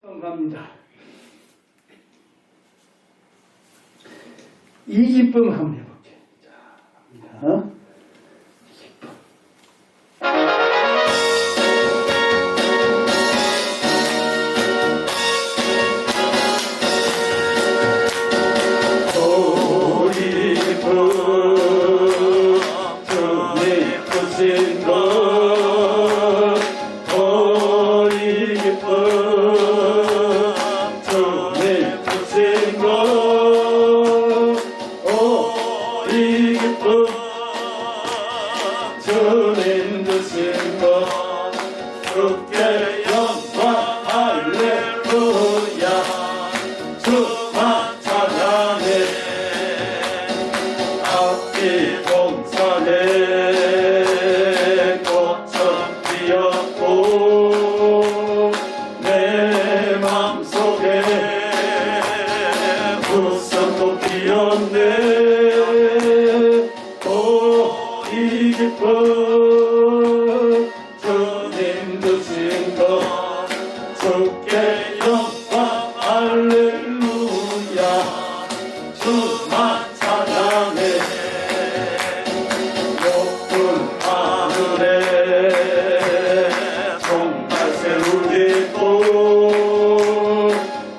갑니다. 이기쁨 한번 해볼게요. 자, 갑니다. 이기쁨. 주님 주신 것 주께 영광 할렐루야 주만 찬양해 악기 봉사해 꽃처럼 피었고 내 맘속에 웃음도 피었네 이 기쁨 주님 주신 것 주께 영광 할렐루야 주만 찬양해 높은 하늘에 정말 세우리고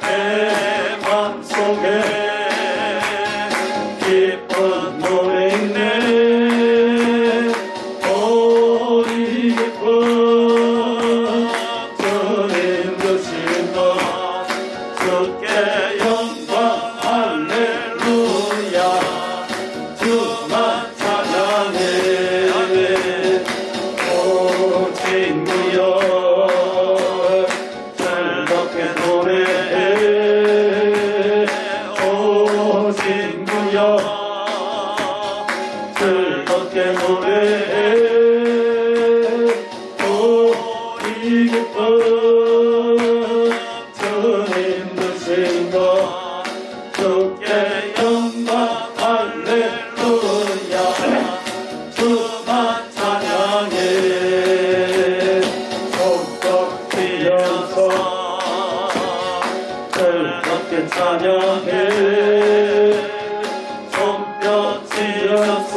내 맘속에 기쁜 노래 있네 즐겁게 노래해 이 기쁨 주님 주신 것 주께 영광 할렐루야 주만 찬양해 손뼉 치면서 즐겁게 찬양해 손뼉 치면서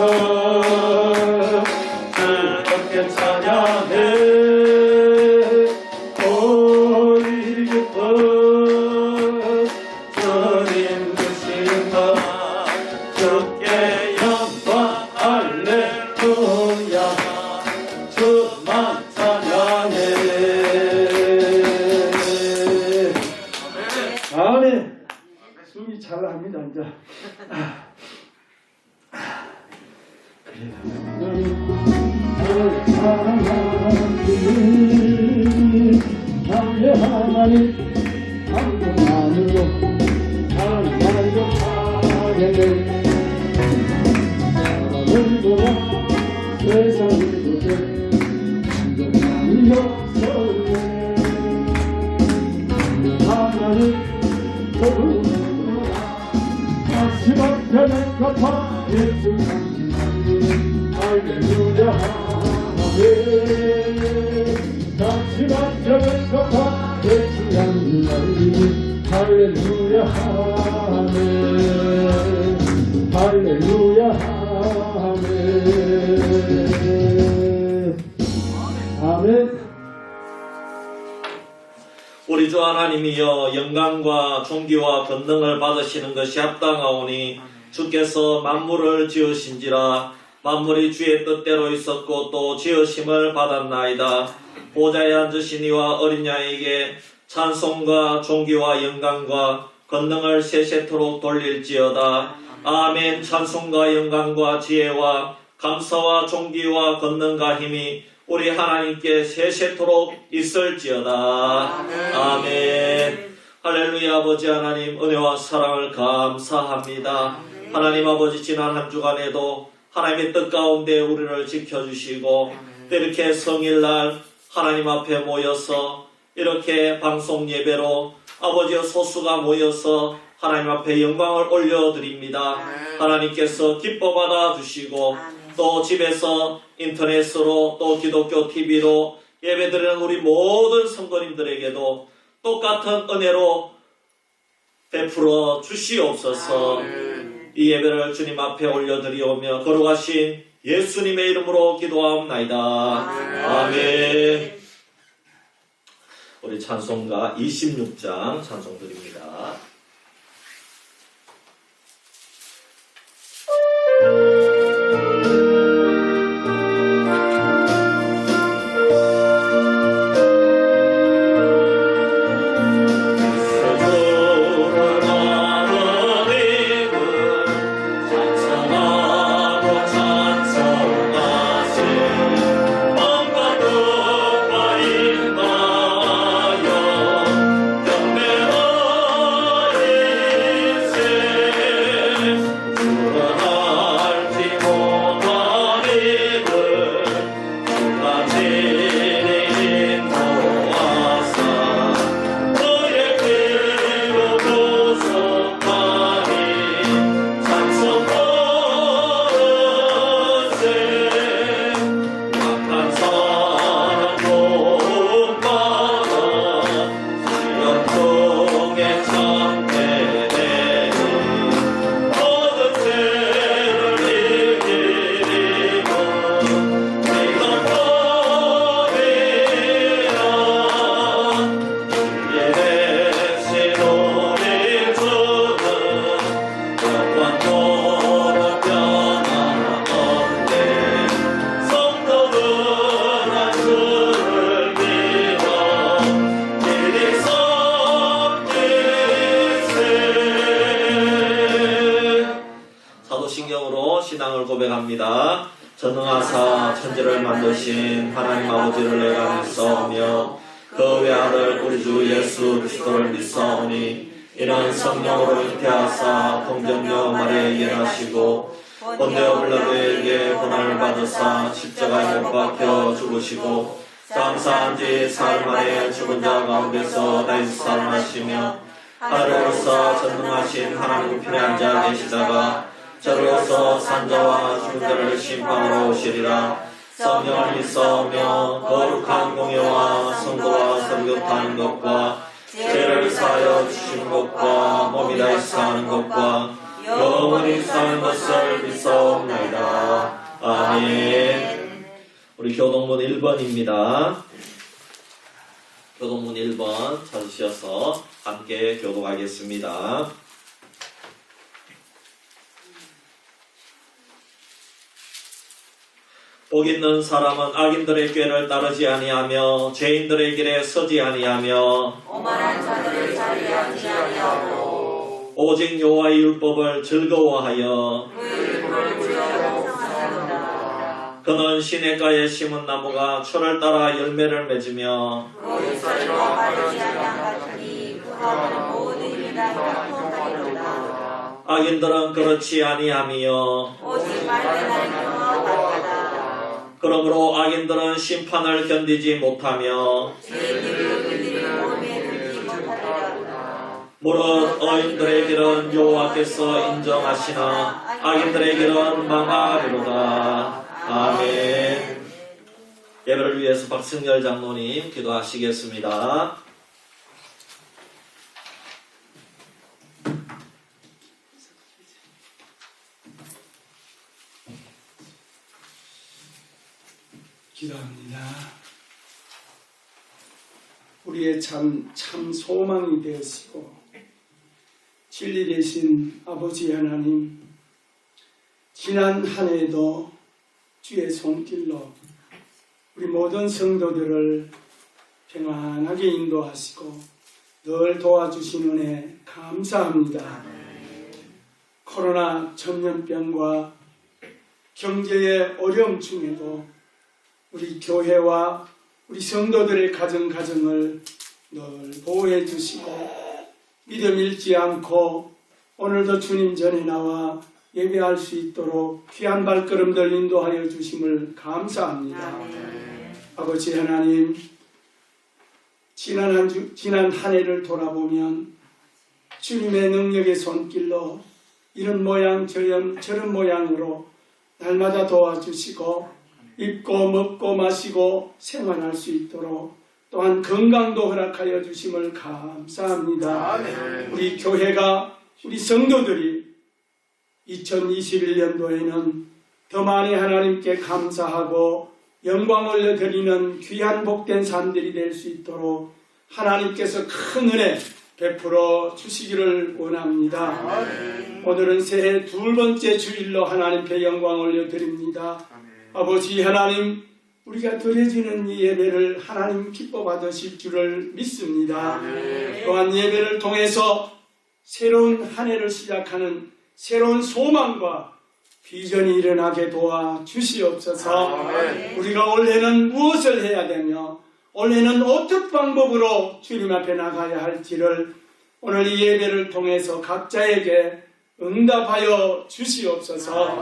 즐겁게 찬양해 이 기쁨 주님 주신 것 주께 영광 할렐루야 주만 찬양해 아멘. 숨이 잘 납니다 이제. 하나님 한분만으로 하나님을 하게될 사람을 보라 세상을 보게 한동안이 없어요 하나님 더불어라 마지막 편을 갚아 예수 할렐루야 아멘 마지막 편을 갚아 예수 향기하리 할렐루야 아멘 할렐루야 아멘 아멘. 우리 주 하나님이여 영광과 존귀와 권능을 받으시는 것이 합당하오니 주께서 만물을 지으신지라 만물이 주의 뜻대로 있었고 또 지으심을 받았나이다. 보좌에 앉으신 이와 어린 양에게 찬송과 존귀와 영광과 권능을 세세토록 돌릴지어다. 아멘. 찬송과 영광과 지혜와 감사와 존귀와 권능과 힘이 우리 하나님께 세세토록 있을지어다. 아멘. 아멘. 할렐루야. 아버지 하나님 은혜와 사랑을 감사합니다. 하나님 아버지 지난 한 주간에도 하나님의 뜻 가운데 우리를 지켜주시고 또 이렇게 성일날 하나님 앞에 모여서 이렇게 방송 예배로 아버지의 소수가 모여서 하나님 앞에 영광을 올려드립니다. 하나님께서 기뻐 받아주시고 또 집에서 인터넷으로 또 기독교 TV로 예배드리는 우리 모든 성도님들에게도 똑같은 은혜로 베풀어 주시옵소서. 이 예배를 주님 앞에 올려드리오며 거룩하신 예수님의 이름으로 기도하옵나이다. 아멘. 우리 찬송가 26장 찬송 드립니다. 신앙을 고백합니다. 전능하사 천지를 만드신 하나님 아버지를 내가 믿사오며 그 외아들 우리 주 예수 그리스도를 믿사오니 이는 성령으로 잉태하사 동정녀 마리아에게 나시고 본디오 빌라도에게 고난을 받으사 십자가에 못 박혀 죽으시고 장사한 지 사흘 만에 죽은 자 가운데서 다시 살아나시며 하늘로서 전능하신 하나님 우편에 앉아 계시다가 저로서 산자와 죽은 자를 심판하러 오시리라. 성령을 믿사오며 거룩한 공예와 성도와 서로교타하는 것과 죄를 사하여 주시는 것과 몸이 다시 사는 것과 영원히 사는 것을 믿사옵나이다. 아멘. 우리 교동문 1번입니다. 교동문 1번 찾으셔서 함께 교독하겠습니다. 복 있는 사람은 악인들의 꾀를 따르지 아니하며 죄인들의 길에 서지 아니하며 오만한 자들의 자리에 앉지 아니하고 오직 여호와의 율법을 즐거워하여 그 율법을 주여 상하도다. 그는 시냇가에 심은 나무가 철을 따라 열매를 맺으며 그 잎사귀와 마르지 아니한 같으니 그 가무는 모든 일이 다 형통하리로다. 악인들은 그렇지 아니하며 오직 말대하는 평화가 같다. 그러므로 악인들은 심판을 견디지 못하며 죄인들이 그들의 몸에 들지 못하리라. 무릇 어인들의 길은 여호와께서 인정하시나 악인들의 길은 망하리로다. 아멘. 예배를 위해서 박승열 장로님 기도하시겠습니다. 기도합니다. 우리의 참 소망이 되시고 진리 되신 아버지 하나님, 지난 한 해도 주의 손길로 우리 모든 성도들을 평안하게 인도하시고 늘 도와주신 은혜 감사합니다. 코로나 전염병과 경제의 어려움 중에도 우리 교회와 우리 성도들의 가정을 늘 보호해 주시고 믿음 잃지 않고 오늘도 주님 전에 나와 예배할 수 있도록 귀한 발걸음들 인도하여 주심을 감사합니다. 아버지 하나님, 지난 한 해를 돌아보면 주님의 능력의 손길로 이런 모양 저런 모양으로 날마다 도와주시고 입고 먹고 마시고 생활할 수 있도록 또한 건강도 허락하여 주심을 감사합니다. 우리 교회가 우리 성도들이 2021년도에는 더 많이 하나님께 감사하고 영광 올려드리는 귀한 복된 삶들이 될 수 있도록 하나님께서 큰 은혜 베풀어 주시기를 원합니다. 오늘은 새해 두 번째 주일로 하나님께 영광 올려드립니다. 아버지 하나님, 우리가 드려지는 이 예배를 하나님 기뻐 받으실 줄을 믿습니다. 또한 예배를 통해서 새로운 한 해를 시작하는 새로운 소망과 비전이 일어나게 도와 주시옵소서. 우리가 올해는 무엇을 해야 되며 올해는 어떤 방법으로 주님 앞에 나가야 할지를 오늘 이 예배를 통해서 각자에게 응답하여 주시옵소서.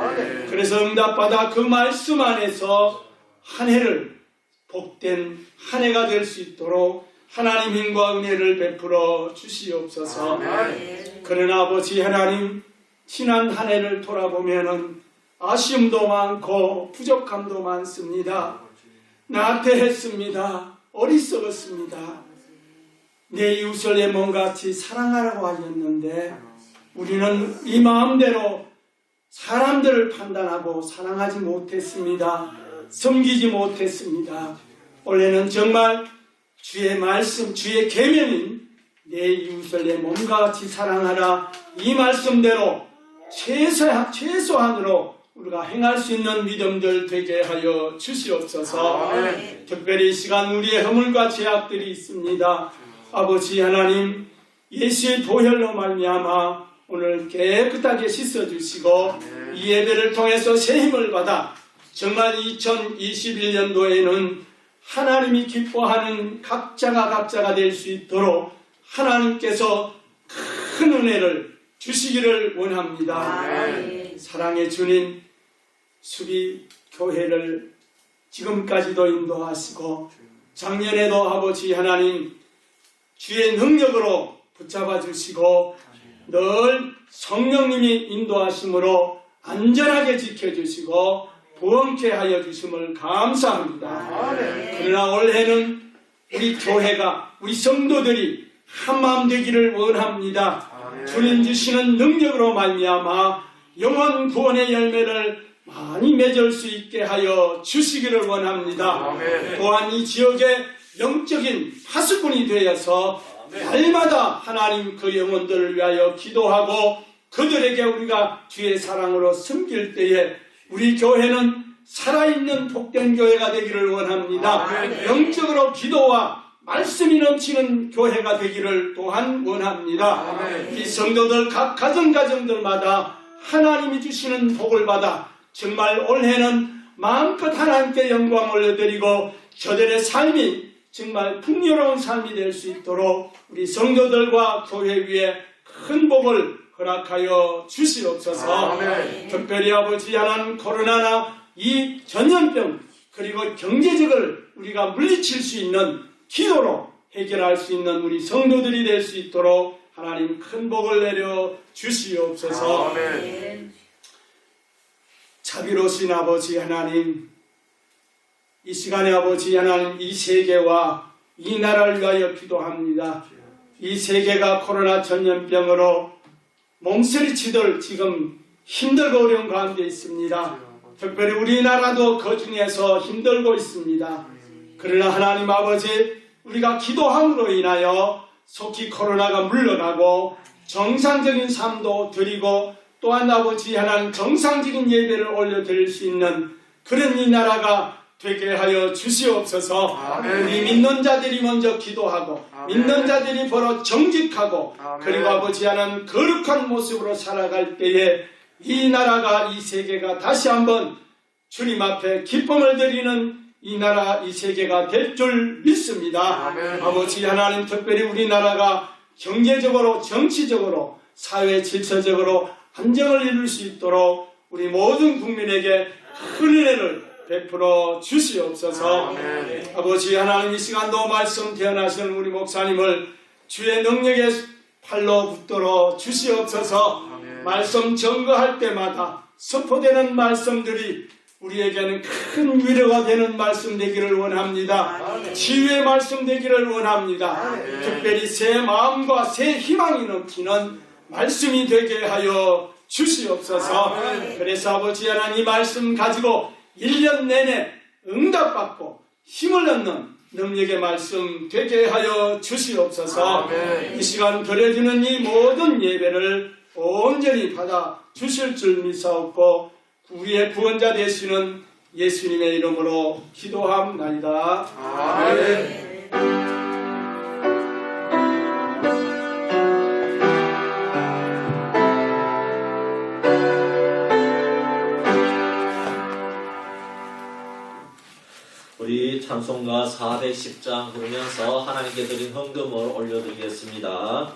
그래서 응답받아 그 말씀 안에서 한 해를 복된 한 해가 될 수 있도록 하나님 힘과 은혜를 베풀어 주시옵소서. 그러나 아버지 하나님, 지난 한 해를 돌아보면은 아쉬움도 많고 부족함도 많습니다. 나태했습니다. 어리석었습니다. 내 이웃을 내 몸같이 사랑하라고 하셨는데 우리는 이 마음대로 사람들을 판단하고 사랑하지 못했습니다. 섬기지 못했습니다. 올해는 정말 주의 말씀, 주의 계명인 내 이웃을 내 몸같이 사랑하라, 이 말씀대로 최소한으로 우리가 행할 수 있는 믿음들 되게 하여 주시옵소서. 특별히 이 시간 우리의 허물과 죄악들이 있습니다. 아버지 하나님, 예수의 보혈로 말미암아 오늘 깨끗하게 씻어주시고 이 예배를 통해서 새 힘을 받아 정말 2021년도에는 하나님이 기뻐하는 각자가 될 수 있도록 하나님께서 큰 은혜를 주시기를 원합니다. 사랑의 주님, 수비 교회를 지금까지도 인도하시고 작년에도 아버지 하나님 주의 능력으로 붙잡아 주시고 늘 성령님이 인도하심으로 안전하게 지켜주시고 부흥케 하여 주심을 감사합니다. 그러나 올해는 우리 교회가, 우리 성도들이 한마음 되기를 원합니다. 주님 주시는 능력으로 말미암아 영원 구원의 열매를 많이 맺을 수 있게 하여 주시기를 원합니다. 또한 이 지역의 영적인 파수꾼이 되어서 날마다 하나님 그 영혼들을 위하여 기도하고 그들에게 우리가 주의 사랑으로 섬길 때에 우리 교회는 살아있는 복된 교회가 되기를 원합니다. 영적으로 기도와 말씀이 넘치는 교회가 되기를 또한 원합니다. 이 성도들 각 가정들마다 하나님이 주시는 복을 받아 정말 올해는 마음껏 하나님께 영광 올려드리고 저들의 삶이 정말 풍요로운 삶이 될 수 있도록 우리 성도들과 교회 위에 큰 복을 허락하여 주시옵소서. 특별히 아버지 하나님, 코로나나 이 전염병 그리고 경제적을 우리가 물리칠 수 있는 기도로 해결할 수 있는 우리 성도들이 될 수 있도록 하나님 큰 복을 내려 주시옵소서. 자비로우신 아버지 하나님, 이 시간에 아버지 하나님 이 세계와 이 나라를 위하여 기도합니다. 이 세계가 코로나 전염병으로 몸서리치들 지금 힘들고 어려운 가운데 있습니다. 특별히 우리나라도 그 중에서 힘들고 있습니다. 그러나 하나님 아버지, 우리가 기도함으로 인하여 속히 코로나가 물러가고 정상적인 삶도 드리고 또한 아버지 하나님 정상적인 예배를 올려드릴 수 있는 그런 이 나라가 되게 하여 주시옵소서. 우리 믿는 자들이 먼저 기도하고 믿는 자들이 바로 정직하고 그리고 아버지 하나님 거룩한 모습으로 살아갈 때에 이 나라가, 이 세계가 다시 한번 주님 앞에 기쁨을 드리는 이 나라, 이 세계가 될 줄 믿습니다. 아버지 하나님, 특별히 우리나라가 경제적으로, 정치적으로, 사회 질서적으로 안정을 이룰 수 있도록 우리 모든 국민에게 큰 은혜를 베풀어 주시옵소서. 아버지 하나님, 이 시간도 말씀 대언하시는 우리 목사님을 주의 능력의 팔로 붙들어 주시옵소서. 말씀 증거할 때마다 선포되는 말씀들이 우리에게는 큰 위로가 되는 말씀 되기를 원합니다. 치유의 말씀 되기를 원합니다. 특별히 새 마음과 새 희망이 넘치는 말씀이 되게 하여 주시옵소서. 그래서 아버지 하나님 이 말씀 가지고 1년 내내 응답받고 힘을 얻는 능력의 말씀 되게 하여 주시옵소서. 이 시간 드려지는 이 모든 예배를 온전히 받아 주실 줄 믿사옵고 우리의 구원자 되시는 예수님의 이름으로 기도합나이다. 아멘. 우리 찬송가 410장 부르면서 하나님께 드린 헌금을 올려드리겠습니다.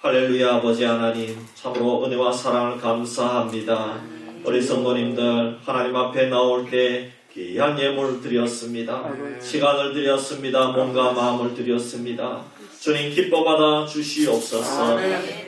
할렐루야. 아버지 하나님, 참으로 은혜와 사랑을 감사합니다. 우리 성도님들 하나님 앞에 나올 때 귀한 예물을 드렸습니다. 시간을 드렸습니다. 몸과 마음을 드렸습니다. 주님 기뻐받아 주시옵소서.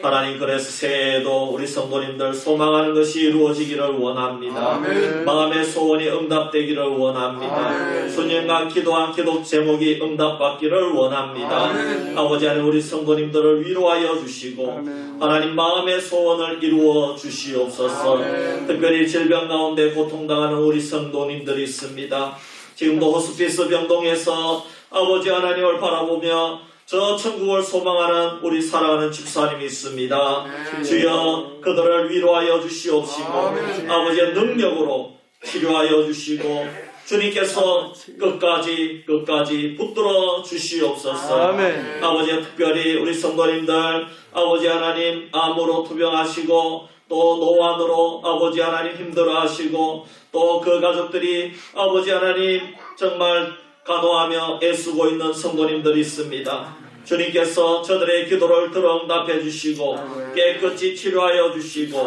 하나님, 그래서 새해에도 우리 성도님들 소망하는 것이 이루어지기를 원합니다. 마음의 소원이 응답되기를 원합니다. 수년간 기도한 기도 제목이 응답받기를 원합니다. 아버지 하나님, 우리 성도님들을 위로하여 주시고 하나님 마음의 소원을 이루어 주시옵소서. 특별히 질병 가운데 고통당하는 우리 성도님들이 있습니다. 지금도 호스피스 병동에서 아버지 하나님을 바라보며 저 천국을 소망하는 우리 사랑하는 집사님이 있습니다. 주여 그들을 위로하여 주시옵시고 아버지의 능력으로 치료하여 주시고 주님께서 끝까지 붙들어 주시옵소서. 아멘. 아버지 특별히 우리 성도님들 아버지 하나님 암으로 투병하시고 또 노환으로 아버지 하나님 힘들어하시고 또 그 가족들이 아버지 하나님 정말 간호하며 애쓰고 있는 성도님들이 있습니다. 주님께서 저들의 기도를 들어 응답해 주시고 깨끗이 치료하여 주시고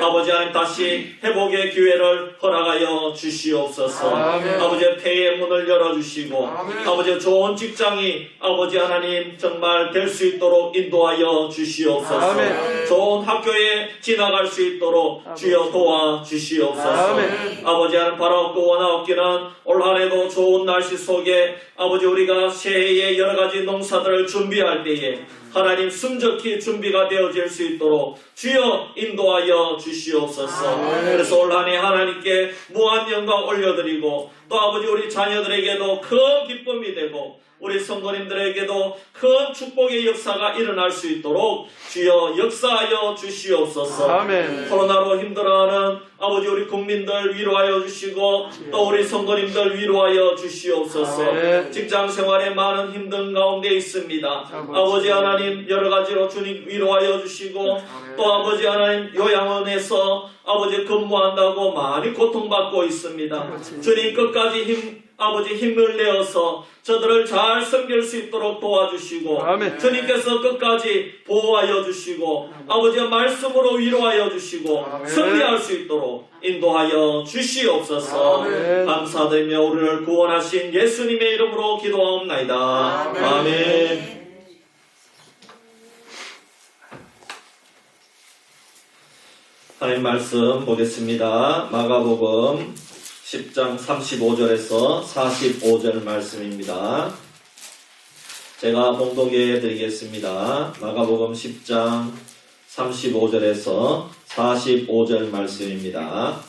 아버지 하나님 다시 회복의 기회를 허락하여 주시옵소서. 아버지의 폐의 문을 열어주시고 아버지의 좋은 직장이 아버지 하나님 정말 될 수 있도록 인도하여 주시옵소서. 좋은 학교에 지나갈 수 있도록 주여 도와 주시옵소서. 아버지 하나님 바라옵고 원하옵기는 올 한해도 좋은 날씨 속에 아버지 우리가 새해의 여러 가지 농사들을 준비할 때에 하나님 순적히 준비가 되어질 수 있도록 주여 인도하여 주시옵소서. 그래서 올 한해 하나님께 무한 영광 올려드리고 또 아버지 우리 자녀들에게도 큰 기쁨이 되고 우리 성도님들에게도 큰 축복의 역사가 일어날 수 있도록 주여 역사하여 주시옵소서. 아멘. 코로나로 힘들어하는 아버지 우리 국민들 위로하여 주시고 또 우리 성도님들 위로하여 주시옵소서. 아멘. 직장 생활에 많은 힘든 가운데 있습니다. 아버지 하나님 여러 가지로 주님 위로하여 주시고 또 아버지 하나님 요양원에서 아버지 근무한다고 많이 고통받고 있습니다. 주님 끝까지 아버지 힘을 내어서 저들을 잘 섬길 수 있도록 도와주시고 아멘. 주님께서 끝까지 보호하여 주시고 아버지의 말씀으로 위로하여 주시고 승리할 수 있도록 인도하여 주시옵소서. 아멘. 감사드리며 우리를 구원하신 예수님의 이름으로 기도하옵나이다. 아멘. 하나님 말씀 보겠습니다. 마가복음 10장 35절에서 45절 말씀입니다. 제가 봉독해 드리겠습니다. 마가복음 10장 35절에서 45절 말씀입니다.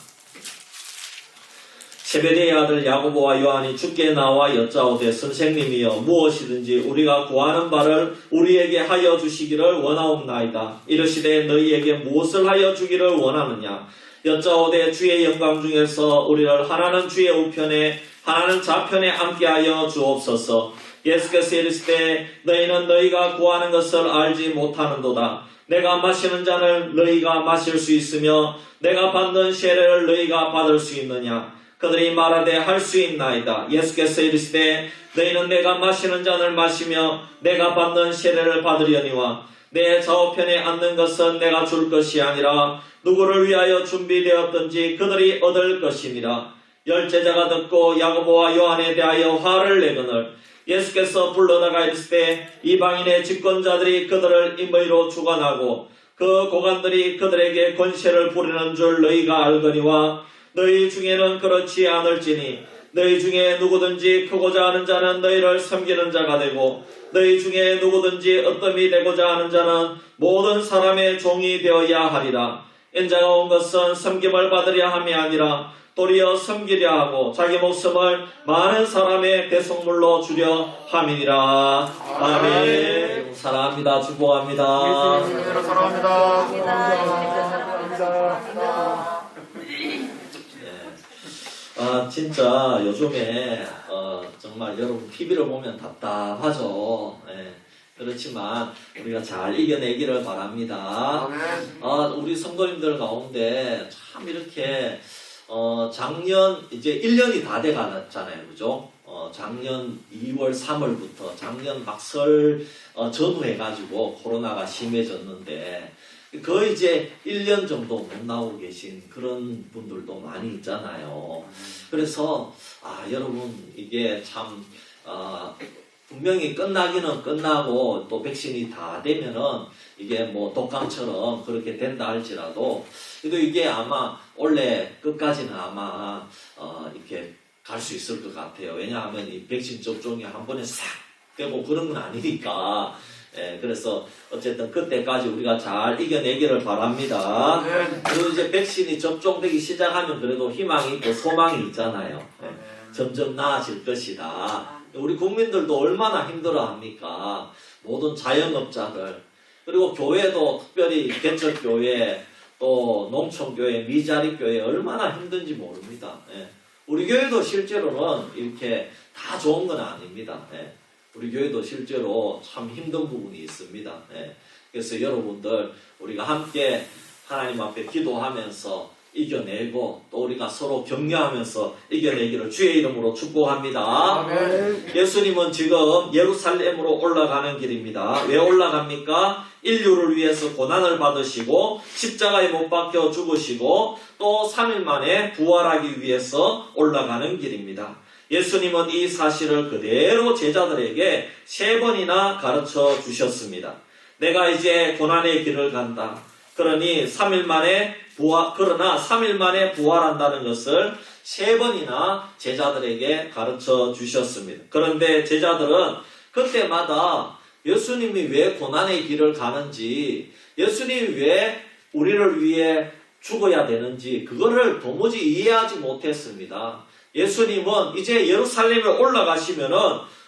세베대의 아들 야고보와 요한이 주께 나와 여짜오되 선생님이여 무엇이든지 우리가 구하는 바를 우리에게 하여 주시기를 원하옵나이다. 이르시되 너희에게 무엇을 하여 주기를 원하느냐. 여짜오되 주의 영광 중에서 우리를 하나는 주의 우편에 하나는 좌편에 앉게 하여 주옵소서. 예수께서 이르시되 너희는 너희가 구하는 것을 알지 못하는도다. 내가 마시는 잔을 너희가 마실 수 있으며 내가 받는 세례를 너희가 받을 수 있느냐. 그들이 말하되 할 수 있나이다. 예수께서 이르시되 너희는 내가 마시는 잔을 마시며 내가 받는 세례를 받으려니와 내 좌우편에 앉는 것은 내가 줄 것이 아니라 누구를 위하여 준비되었든지 그들이 얻을 것이니라. 열제자가 듣고 야고보와 요한에 대하여 화를 내거늘 예수께서 불러다가 이르시되 이방인의 집권자들이 그들을 임의로 주관하고 그 고관들이 그들에게 권세를 부리는 줄 너희가 알거니와 너희 중에는 그렇지 않을지니 너희 중에 누구든지 크고자 하는 자는 너희를 섬기는 자가 되고 너희 중에 누구든지 어떠함이 되고자 하는 자는 모든 사람의 종이 되어야 하리라. 인자가 온 것은 섬김을 받으려 함이 아니라 도리어 섬기려 하고 자기 목숨을 많은 사람의 대속물로 주려 함이니라. 아멘. 사랑합니다. 축복합니다. 예수님으로 사랑합니다. 진짜 요즘에 정말 여러분 TV를 보면 답답하죠. 그렇지만 우리가 잘 이겨내기를 바랍니다. 우리 성도님들 가운데 참 이렇게 작년 이제 1년이 다 돼가잖아요, 그죠? 작년 2월 3월부터 작년 막설 전후해가지고 코로나가 심해졌는데 거의 이제 1년 정도 못 나오고 계신 그런 분들도 많이 있잖아요. 그래서 여러분 이게 참 분명히 끝나기는 끝나고 또 백신이 다 되면은 이게 뭐 독감처럼 그렇게 된다 할지라도 그래도 이게 아마 원래 끝까지는 아마 이렇게 갈 수 있을 것 같아요. 왜냐하면 이 백신 접종이 한 번에 싹 되고 그런 건 아니니까. 그래서 어쨌든 그때까지 우리가 잘 이겨내기를 바랍니다. 그리고 이제 백신이 접종되기 시작하면 그래도 희망이 있고 소망이 있잖아요. 점점 나아질 것이다. 우리 국민들도 얼마나 힘들어합니까? 모든 자영업자들, 그리고 교회도 특별히 개척교회, 또 농촌교회, 미자리교회 얼마나 힘든지 모릅니다. 예. 우리 교회도 실제로는 이렇게 다 좋은 건 아닙니다. 예. 우리 교회도 실제로 참 힘든 부분이 있습니다. 예. 그래서 여러분들 우리가 함께 하나님 앞에 기도하면서 이겨내고 또 우리가 서로 격려하면서 이겨내기를 주의 이름으로 축복합니다. 아멘. 예수님은 지금 예루살렘으로 올라가는 길입니다. 왜 올라갑니까? 인류를 위해서 고난을 받으시고 십자가에 못 박혀 죽으시고 또 3일 만에 부활하기 위해서 올라가는 길입니다. 예수님은 이 사실을 그대로 제자들에게 3번이나 가르쳐 주셨습니다. 내가 이제 고난의 길을 간다. 그러나 3일 만에 부활한다는 것을 3번이나 제자들에게 가르쳐 주셨습니다. 그런데 제자들은 그때마다 예수님이 왜 고난의 길을 가는지, 예수님이 왜 우리를 위해 죽어야 되는지 그거를 도무지 이해하지 못했습니다. 예수님은 이제 예루살렘에 올라가시면은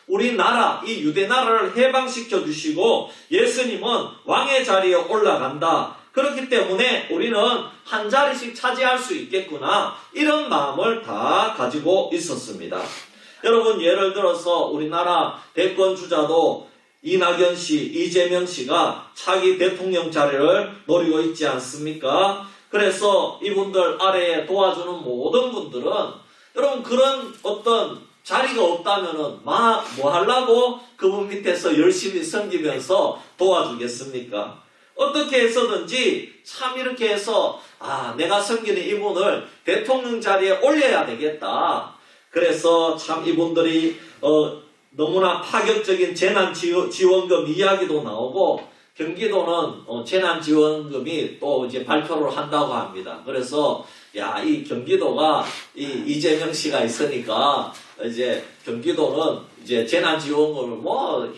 우리나라, 이 유대 나라를 해방시켜 주시고 예수님은 왕의 자리에 올라간다. 그렇기 때문에 우리는 한 자리씩 차지할 수 있겠구나, 이런 마음을 다 가지고 있었습니다. 여러분, 예를 들어서 우리나라 대권 주자도 이낙연 씨, 이재명 씨가 차기 대통령 자리를 노리고 있지 않습니까? 그래서 이분들 아래에 도와주는 모든 분들은, 여러분, 그런 어떤 자리가 없다면은 뭐 하려고 그분 밑에서 열심히 섬기면서 도와주겠습니까? 어떻게 해서든지 참 이렇게 해서 내가 섬기는 이분을 대통령 자리에 올려야 되겠다. 그래서 참 이분들이 너무나 파격적인 재난지원금 이야기도 나오고, 경기도는 재난지원금이 또 이제 발표를 한다고 합니다. 그래서 이 경기도가 이재명 씨가 있으니까 이제 경기도는 이제 재난지원금을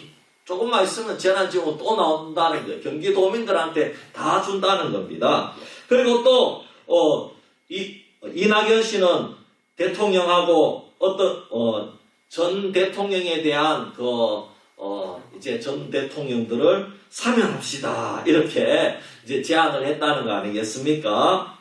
조금만 있으면 재난지원금 또 나온다는 거예요. 경기도민들한테 다 준다는 겁니다. 그리고 또 이낙연 씨는 대통령하고 전 대통령에 대한 이제 전 대통령들을 사면합시다, 이렇게 이제 제안을 했다는 거 아니겠습니까?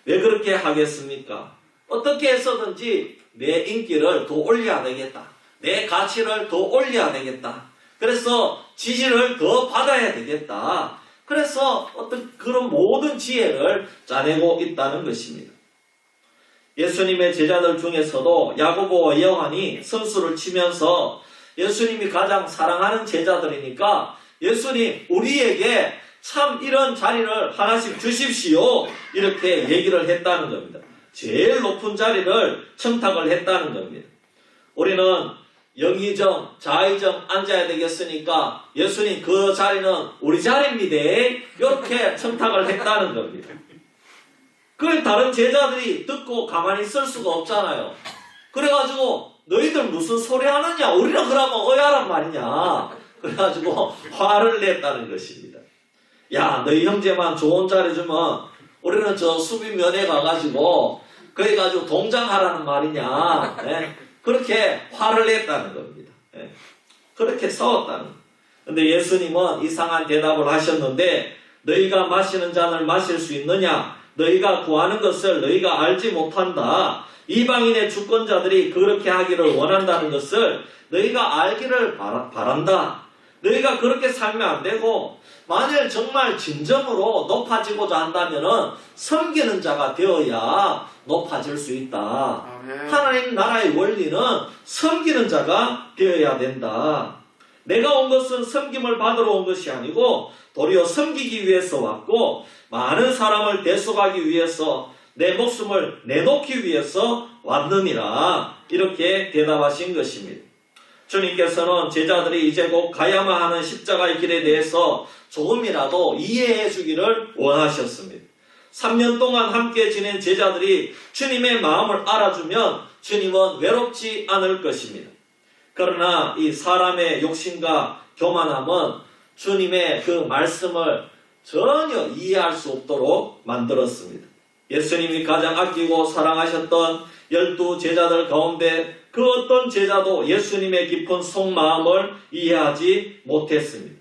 왜 그렇게 하겠습니까? 어떻게 해서든지 내 인기를 더 올려야 되겠다. 내 가치를 더 올려야 되겠다. 그래서 지지를 더 받아야 되겠다. 그래서 어떤 그런 모든 지혜를 짜내고 있다는 것입니다. 예수님의 제자들 중에서도 야고보와 요한이 선수를 치면서 예수님이 가장 사랑하는 제자들이니까 예수님, 우리에게 참 이런 자리를 하나씩 주십시오, 이렇게 얘기를 했다는 겁니다. 제일 높은 자리를 청탁을 했다는 겁니다. 우리는 영의정, 좌의정 앉아야 되겠으니까 예수님, 그 자리는 우리 자리입니다, 이렇게 청탁을 했다는 겁니다. 그걸 다른 제자들이 듣고 가만히 있을 수가 없잖아요. 그래가지고 너희들 무슨 소리 하느냐, 우리는 그러면 어야란 말이냐, 그래가지고 화를 냈다는 것입니다. 야, 너희 형제만 좋은 자리 주면 우리는 저 수비면에 가가지고 거기 가지고 동장하라는 말이냐, 네? 그렇게 화를 냈다는 겁니다. 네? 그렇게 싸웠다는 겁니다. 근데 예수님은 이상한 대답을 하셨는데, 너희가 마시는 잔을 마실 수 있느냐? 너희가 구하는 것을 너희가 알지 못한다. 이방인의 주권자들이 그렇게 하기를 원한다는 것을 너희가 알기를 바란다. 너희가 그렇게 살면 안 되고, 만일 정말 진정으로 높아지고자 한다면은 섬기는 자가 되어야 높아질 수 있다. 아멘. 하나님 나라의 원리는 섬기는 자가 되어야 된다. 내가 온 것은 섬김을 받으러 온 것이 아니고 도리어 섬기기 위해서 왔고, 많은 사람을 대속하기 위해서 내 목숨을 내놓기 위해서 왔느니라, 이렇게 대답하신 것입니다. 주님께서는 제자들이 이제 곧 가야만 하는 십자가의 길에 대해서 조금이라도 이해해 주기를 원하셨습니다. 3년 동안 함께 지낸 제자들이 주님의 마음을 알아주면 주님은 외롭지 않을 것입니다. 그러나 이 사람의 욕심과 교만함은 주님의 그 말씀을 전혀 이해할 수 없도록 만들었습니다. 예수님이 가장 아끼고 사랑하셨던 12 제자들 가운데 그 어떤 제자도 예수님의 깊은 속마음을 이해하지 못했습니다.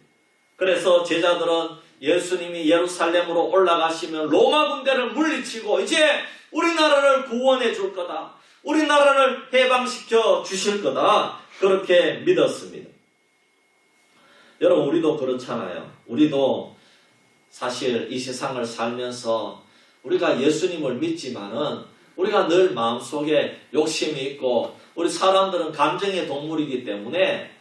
그래서 제자들은 예수님이 예루살렘으로 올라가시면 로마 군대를 물리치고 이제 우리나라를 구원해 줄 거다. 우리나라를 해방시켜 주실 거다. 그렇게 믿었습니다. 여러분, 우리도 그렇잖아요. 우리도 사실 이 세상을 살면서 우리가 예수님을 믿지만은 우리가 늘 마음속에 욕심이 있고 우리 사람들은 감정의 동물이기 때문에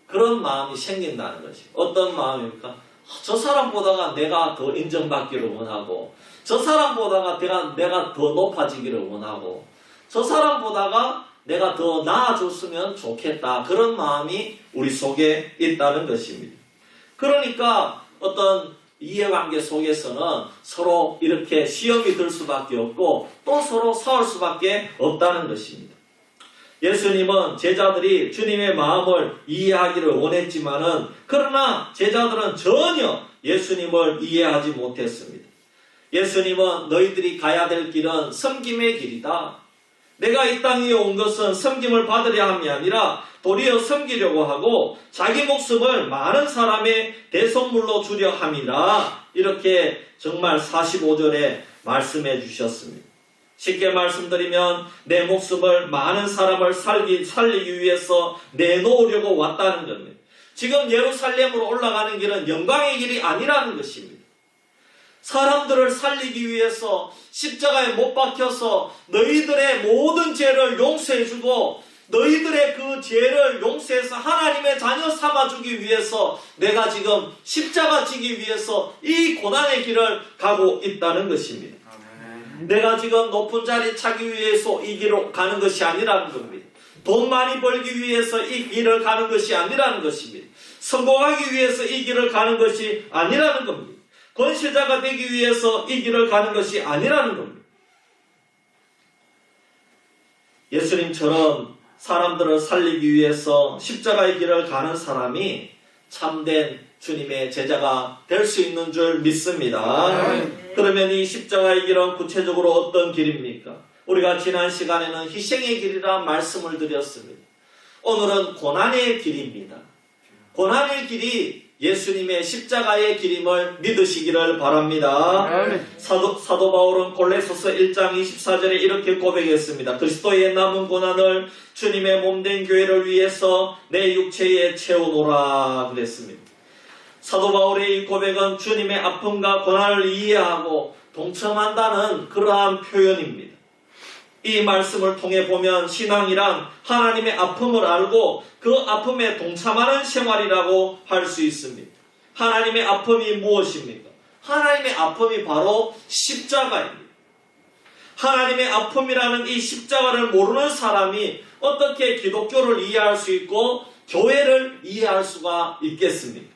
그런 마음이 생긴다는 것이. 어떤 마음입니까? 저 사람 보다가 내가 더 인정받기를 원하고, 저 사람 보다가 내가 더 높아지기를 원하고, 저 사람 보다가 내가 더 나아졌으면 좋겠다. 그런 마음이 우리 속에 있다는 것입니다. 그러니까 어떤 이해관계 속에서는 서로 이렇게 시험이 들 수밖에 없고 또 서로 싸울 수밖에 없다는 것입니다. 예수님은 제자들이 주님의 마음을 이해하기를 원했지만은 그러나 제자들은 전혀 예수님을 이해하지 못했습니다. 예수님은 너희들이 가야 될 길은 섬김의 길이다. 내가 이 땅에 온 것은 섬김을 받으려 함이 아니라 도리어 섬기려고 하고 자기 목숨을 많은 사람의 대속물로 주려 함이라. 이렇게 정말 45절에 말씀해 주셨습니다. 쉽게 말씀드리면 내 목숨을 많은 사람을 살리기 위해서 내놓으려고 왔다는 겁니다. 지금 예루살렘으로 올라가는 길은 영광의 길이 아니라는 것입니다. 사람들을 살리기 위해서 십자가에 못 박혀서 너희들의 모든 죄를 용서해주고 너희들의 그 죄를 용서해서 하나님의 자녀 삼아주기 위해서 내가 지금 십자가 지기 위해서 이 고난의 길을 가고 있다는 것입니다. 내가 지금 높은 자리 차기 위해서 이 길을 가는 것이 아니라는 겁니다. 돈 많이 벌기 위해서 이 길을 가는 것이 아니라는 것입니다. 성공하기 위해서 이 길을 가는 것이 아니라는 겁니다. 권세자가 되기 위해서 이 길을 가는 것이 아니라는 겁니다. 예수님처럼 사람들을 살리기 위해서 십자가의 길을 가는 사람이 참된 주님의 제자가 될 수 있는 줄 믿습니다. 그러면 이 십자가의 길은 구체적으로 어떤 길입니까? 우리가 지난 시간에는 희생의 길이라 말씀을 드렸습니다. 오늘은 고난의 길입니다. 고난의 길이 예수님의 십자가의 길임을 믿으시기를 바랍니다. 사도 바울은 골로새서 1장 24절에 이렇게 고백했습니다. 그리스도의 남은 고난을 주님의 몸된 교회를 위해서 내 육체에 채우노라 그랬습니다. 사도 바울의 이 고백은 주님의 아픔과 고난을 이해하고 동참한다는 그러한 표현입니다. 이 말씀을 통해 보면 신앙이란 하나님의 아픔을 알고 그 아픔에 동참하는 생활이라고 할 수 있습니다. 하나님의 아픔이 무엇입니까? 하나님의 아픔이 바로 십자가입니다. 하나님의 아픔이라는 이 십자가를 모르는 사람이 어떻게 기독교를 이해할 수 있고 교회를 이해할 수가 있겠습니까?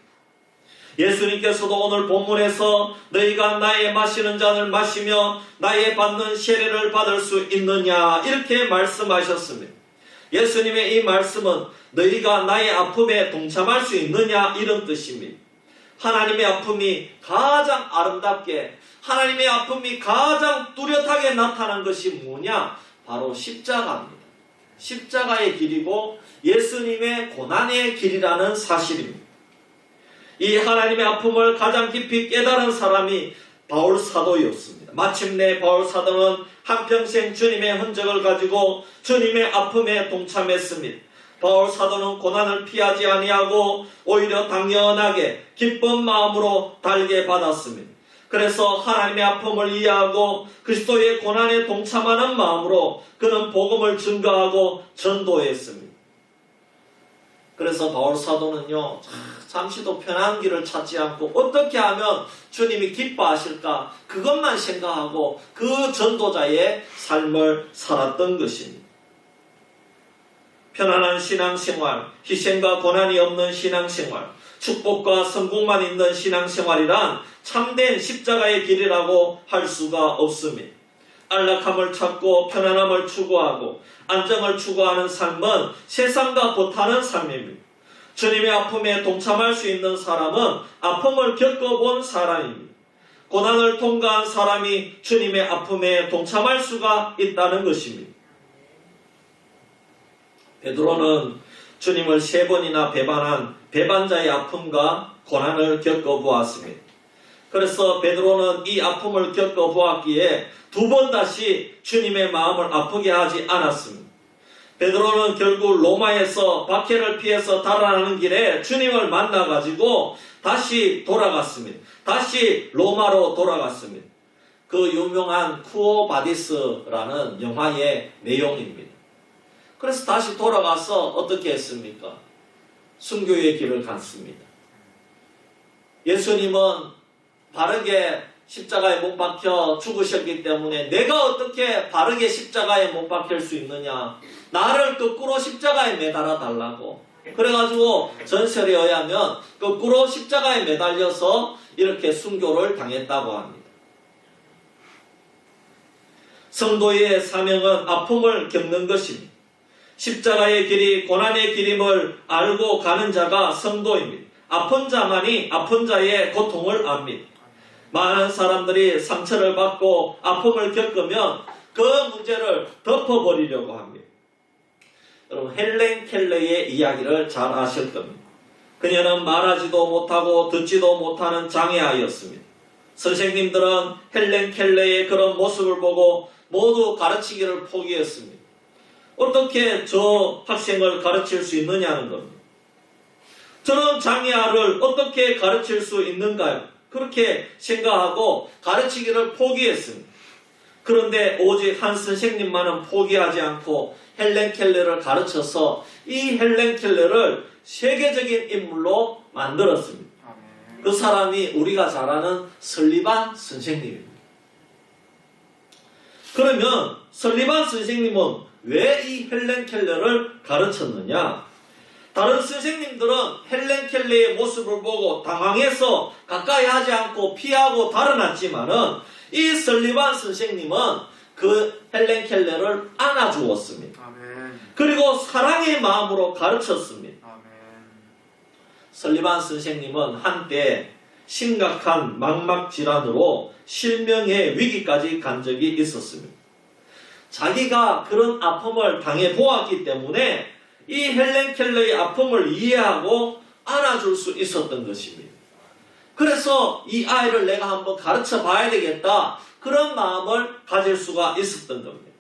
예수님께서도 오늘 본문에서 너희가 나의 마시는 잔을 마시며 나의 받는 세례를 받을 수 있느냐 이렇게 말씀하셨습니다. 예수님의 이 말씀은 너희가 나의 아픔에 동참할 수 있느냐 이런 뜻입니다. 하나님의 아픔이 가장 아름답게 하나님의 아픔이 가장 뚜렷하게 나타난 것이 뭐냐? 바로 십자가입니다. 십자가의 길이고 예수님의 고난의 길이라는 사실입니다. 이 하나님의 아픔을 가장 깊이 깨달은 사람이 바울 사도였습니다. 마침내 바울 사도는 한평생 주님의 흔적을 가지고 주님의 아픔에 동참했습니다. 바울 사도는 고난을 피하지 아니하고 오히려 당연하게 기쁜 마음으로 달게 받았습니다. 그래서 하나님의 아픔을 이해하고 그리스도의 고난에 동참하는 마음으로 그는 복음을 증거하고 전도했습니다. 그래서 바울 사도는요, 잠시도 편한 길을 찾지 않고 어떻게 하면 주님이 기뻐하실까 그것만 생각하고 그 전도자의 삶을 살았던 것입니다. 편안한 신앙생활, 희생과 고난이 없는 신앙생활, 축복과 성공만 있는 신앙생활이란 참된 십자가의 길이라고 할 수가 없습니다. 안락함을 찾고 편안함을 추구하고 안정을 추구하는 삶은 세상과 못하는 삶입니다. 주님의 아픔에 동참할 수 있는 사람은 아픔을 겪어본 사람입니다. 고난을 통과한 사람이 주님의 아픔에 동참할 수가 있다는 것입니다. 베드로는 주님을 3번이나 배반한 배반자의 아픔과 고난을 겪어보았습니다. 그래서 베드로는 이 아픔을 겪어보았기에 2번 다시 주님의 마음을 아프게 하지 않았습니다. 베드로는 결국 로마에서 박해를 피해서 달아나는 길에 주님을 만나가지고 다시 돌아갔습니다. 다시 로마로 돌아갔습니다. 그 유명한 쿠오 바디스라는 영화의 내용입니다. 그래서 다시 돌아가서 어떻게 했습니까? 순교의 길을 갔습니다. 예수님은 바르게 십자가에 못 박혀 죽으셨기 때문에 내가 어떻게 바르게 십자가에 못 박힐 수 있느냐? 나를 거꾸로 십자가에 매달아 달라고. 그래가지고 전설에 의하면 거꾸로 십자가에 매달려서 이렇게 순교를 당했다고 합니다. 성도의 사명은 아픔을 겪는 것입니다. 십자가의 길이 고난의 길임을 알고 가는 자가 성도입니다. 아픈 자만이 아픈 자의 고통을 압니다. 많은 사람들이 상처를 받고 아픔을 겪으면 그 문제를 덮어버리려고 합니다. 여러분, 헬렌 켈러의 이야기를 잘 아실 겁니다. 그녀는 말하지도 못하고 듣지도 못하는 장애아이였습니다. 선생님들은 헬렌 켈러의 그런 모습을 보고 모두 가르치기를 포기했습니다. 어떻게 저 학생을 가르칠 수 있느냐는 겁니다. 저런 장애아를 어떻게 가르칠 수 있는가요? 그렇게 생각하고 가르치기를 포기했습니다. 그런데 오직 한 선생님만은 포기하지 않고 헬렌 켈러를 가르쳐서 이 헬렌 켈러를 세계적인 인물로 만들었습니다. 그 사람이 우리가 잘 아는 설리반 선생님입니다. 그러면 설리반 선생님은 왜 이 헬렌 켈러를 가르쳤느냐? 다른 선생님들은 헬렌 켈러의 모습을 보고 당황해서 가까이 하지 않고 피하고 달아났지만은 이 설리반 선생님은 그 헬렌 켈러를 안아주었습니다. 아멘. 그리고 사랑의 마음으로 가르쳤습니다. 아멘. 설리반 선생님은 한때 심각한 망막 질환으로 실명의 위기까지 간 적이 있었습니다. 자기가 그런 아픔을 당해보았기 때문에 이 헬렌 켈러의 아픔을 이해하고 안아줄 수 있었던 것입니다. 그래서 이 아이를 내가 한번 가르쳐 봐야 되겠다, 그런 마음을 가질 수가 있었던 겁니다.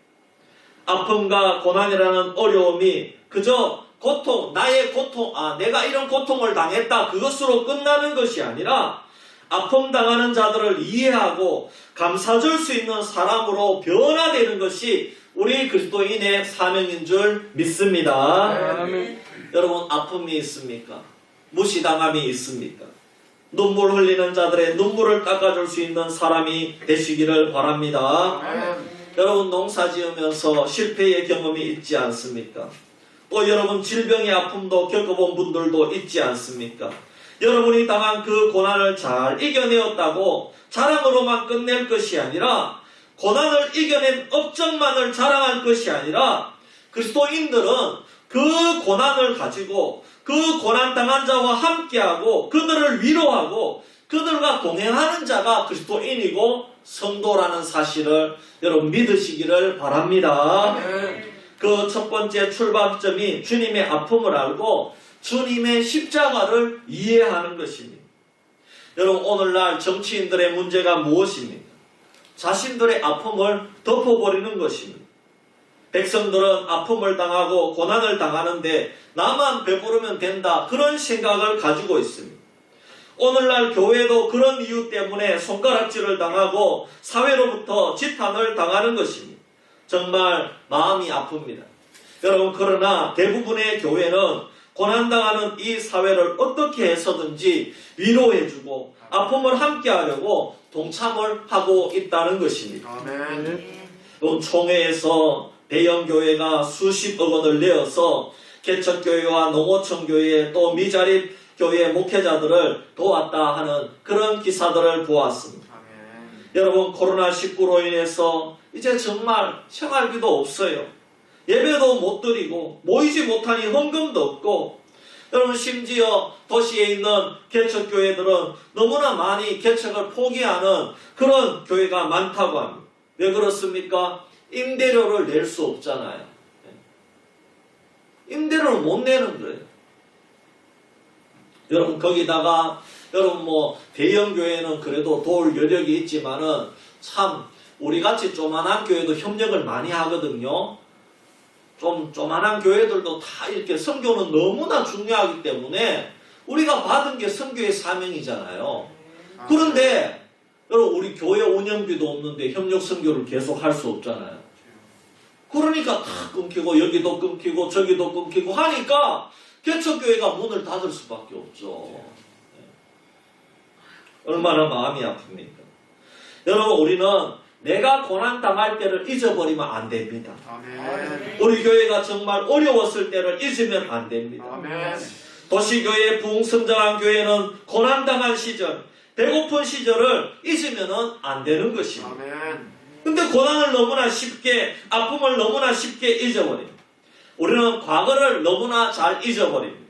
아픔과 고난이라는 어려움이 그저 고통, 나의 고통, 내가 이런 고통을 당했다, 그것으로 끝나는 것이 아니라 아픔 당하는 자들을 이해하고 감싸줄 수 있는 사람으로 변화되는 것이 우리 그리스도인의 사명인 줄 믿습니다. 아멘. 여러분, 아픔이 있습니까? 무시당함이 있습니까? 눈물 흘리는 자들의 눈물을 닦아줄 수 있는 사람이 되시기를 바랍니다. 여러분, 농사 지으면서 실패의 경험이 있지 않습니까? 또 여러분, 질병의 아픔도 겪어본 분들도 있지 않습니까? 여러분이 당한 그 고난을 잘 이겨내었다고 자랑으로만 끝낼 것이 아니라, 고난을 이겨낸 업적만을 자랑할 것이 아니라, 그리스도인들은 그 고난을 가지고 그 고난당한 자와 함께하고 그들을 위로하고 그들과 동행하는 자가 그리스도인이고 성도라는 사실을 여러분 믿으시기를 바랍니다. 그 첫 번째 출발점이 주님의 아픔을 알고 주님의 십자가를 이해하는 것입니다. 여러분, 오늘날 정치인들의 문제가 무엇입니까? 자신들의 아픔을 덮어버리는 것입니다. 백성들은 아픔을 당하고 고난을 당하는데 나만 배부르면 된다, 그런 생각을 가지고 있습니다. 오늘날 교회도 그런 이유 때문에 손가락질을 당하고 사회로부터 지탄을 당하는 것입니다. 정말 마음이 아픕니다. 여러분, 그러나 대부분의 교회는 고난당하는 이 사회를 어떻게 해서든지 위로해주고 아픔을 함께하려고 동참을 하고 있다는 것입니다. 아멘. 또 총회에서 대형교회가 수십억 원을 내어서 개척교회와 농어촌교회 또 미자립 교회 목회자들을 도왔다 하는 그런 기사들을 보았습니다. 아멘. 여러분, 코로나19로 인해서 이제 정말 생활비도 없어요. 예배도 못 드리고 모이지 못하니 헌금도 없고, 여러분, 심지어 도시에 있는 개척교회들은 너무나 많이 개척을 포기하는 그런 교회가 많다고 합니다. 왜 그렇습니까? 임대료를 낼 수 없잖아요. 임대료를 못 내는 거예요. 여러분 거기다가 여러분 뭐 대형 교회는 그래도 도울 여력이 있지만은 참 우리같이 조만한 교회도 협력을 많이 하거든요. 좀 조만한 교회들도 다 이렇게 선교는 너무나 중요하기 때문에 우리가 받은 게 선교의 사명이잖아요. 그런데 여러분 우리 교회 운영비도 없는데 협력 선교를 계속 할 수 없잖아요. 그러니까 다 끊기고 여기도 끊기고 저기도 끊기고 하니까 개척교회가 문을 닫을 수밖에 없죠. 얼마나 마음이 아픕니까? 여러분 우리는 내가 고난당할 때를 잊어버리면 안 됩니다. 아멘. 우리 교회가 정말 어려웠을 때를 잊으면 안 됩니다. 아멘. 도시교회 부흥성장한 교회는 고난당한 시절, 배고픈 시절을 잊으면 안 되는 것입니다. 아멘. 근데 고난을 너무나 쉽게, 아픔을 너무나 쉽게 잊어버립니다. 우리는 과거를 너무나 잘 잊어버립니다.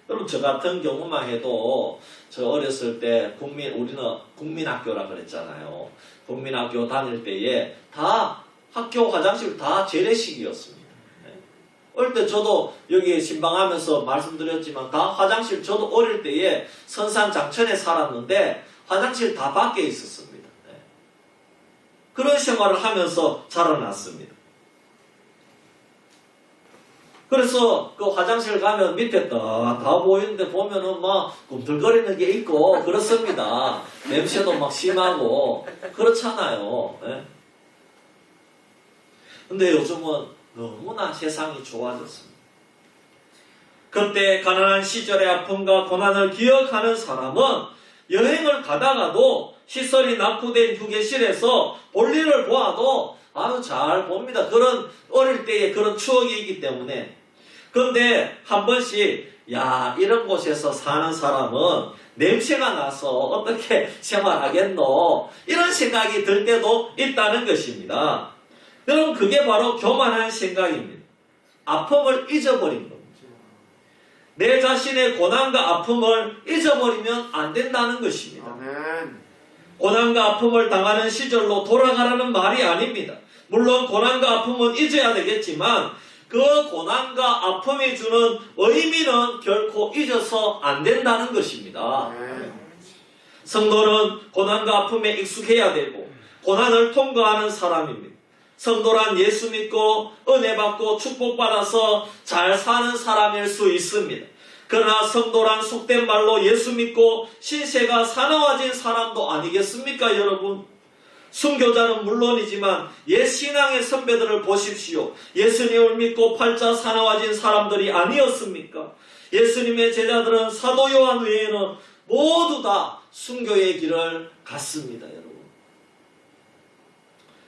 여러분 저 같은 경우만 해도 저 어렸을 때 우리는 국민학교라 그랬잖아요. 국민학교 다닐 때에 다 학교 화장실 다 재래식이었습니다. 어릴 때 저도 여기 신방하면서 말씀드렸지만 다 화장실 저도 어릴 때에 선산 장천에 살았는데 화장실 다 밖에 있었습니다. 그런 생활을 하면서 자라났습니다. 그래서 그 화장실 가면 밑에 다 보이는데 보면은 막 꿈틀거리는 게 있고 그렇습니다. 냄새도 막 심하고 그렇잖아요. 근데 요즘은 너무나 세상이 좋아졌습니다. 그때 가난한 시절의 아픔과 고난을 기억하는 사람은 여행을 가다가도 시설이 낙후된 휴게실에서 볼일을 보아도 아주 잘 봅니다. 그런 어릴 때의 그런 추억이 있기 때문에. 그런데 한 번씩 이런 곳에서 사는 사람은 냄새가 나서 어떻게 생활하겠노 이런 생각이 들 때도 있다는 것입니다. 여러분 그게 바로 교만한 생각입니다. 아픔을 잊어버린 겁니다. 내 자신의 고난과 아픔을 잊어버리면 안 된다는 것입니다. 아멘. 고난과 아픔을 당하는 시절로 돌아가라는 말이 아닙니다. 물론 고난과 아픔은 잊어야 되겠지만 그 고난과 아픔이 주는 의미는 결코 잊어서 안 된다는 것입니다. 아멘. 성도는 고난과 아픔에 익숙해야 되고 고난을 통과하는 사람입니다. 성도란 예수 믿고 은혜 받고 축복받아서 잘 사는 사람일 수 있습니다. 그러나 성도란 속된 말로 예수 믿고 신세가 사나워진 사람도 아니겠습니까, 여러분? 순교자는 물론이지만 옛 신앙의 선배들을 보십시오. 예수님을 믿고 팔자 사나워진 사람들이 아니었습니까? 예수님의 제자들은 사도 요한 외에는 모두 다 순교의 길을 갔습니다, 여러분.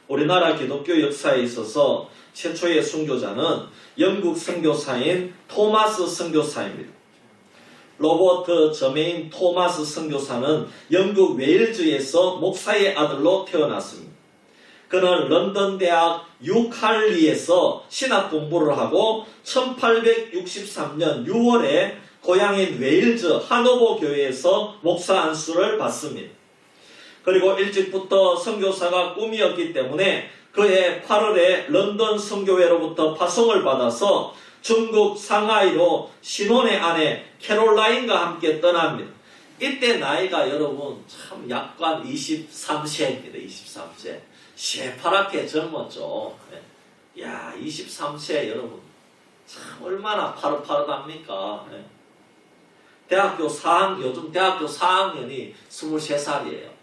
우리나라 기독교 역사에 있어서 최초의 순교자는 영국 선교사인 토마스 선교사입니다. 로버트 저메인 토마스 선교사는 영국 웨일즈에서 목사의 아들로 태어났습니다. 그는 런던 대학 유칼리에서 신학 공부를 하고 1863년 6월에 고향인 웨일즈 하노버 교회에서 목사 안수를 받습니다. 그리고 일찍부터 선교사가 꿈이었기 때문에 그해 8월에 런던 선교회로부터 파송을 받아서 중국 상하이로 신혼의 아내 캐롤라인과 함께 떠납니다. 이때 나이가 여러분 참 약간 23세입니다. 23세. 새파랗게 젊었죠. 23세 여러분 참 얼마나 파릇파릇합니까? 요즘 대학교 4학년이 23살이에요.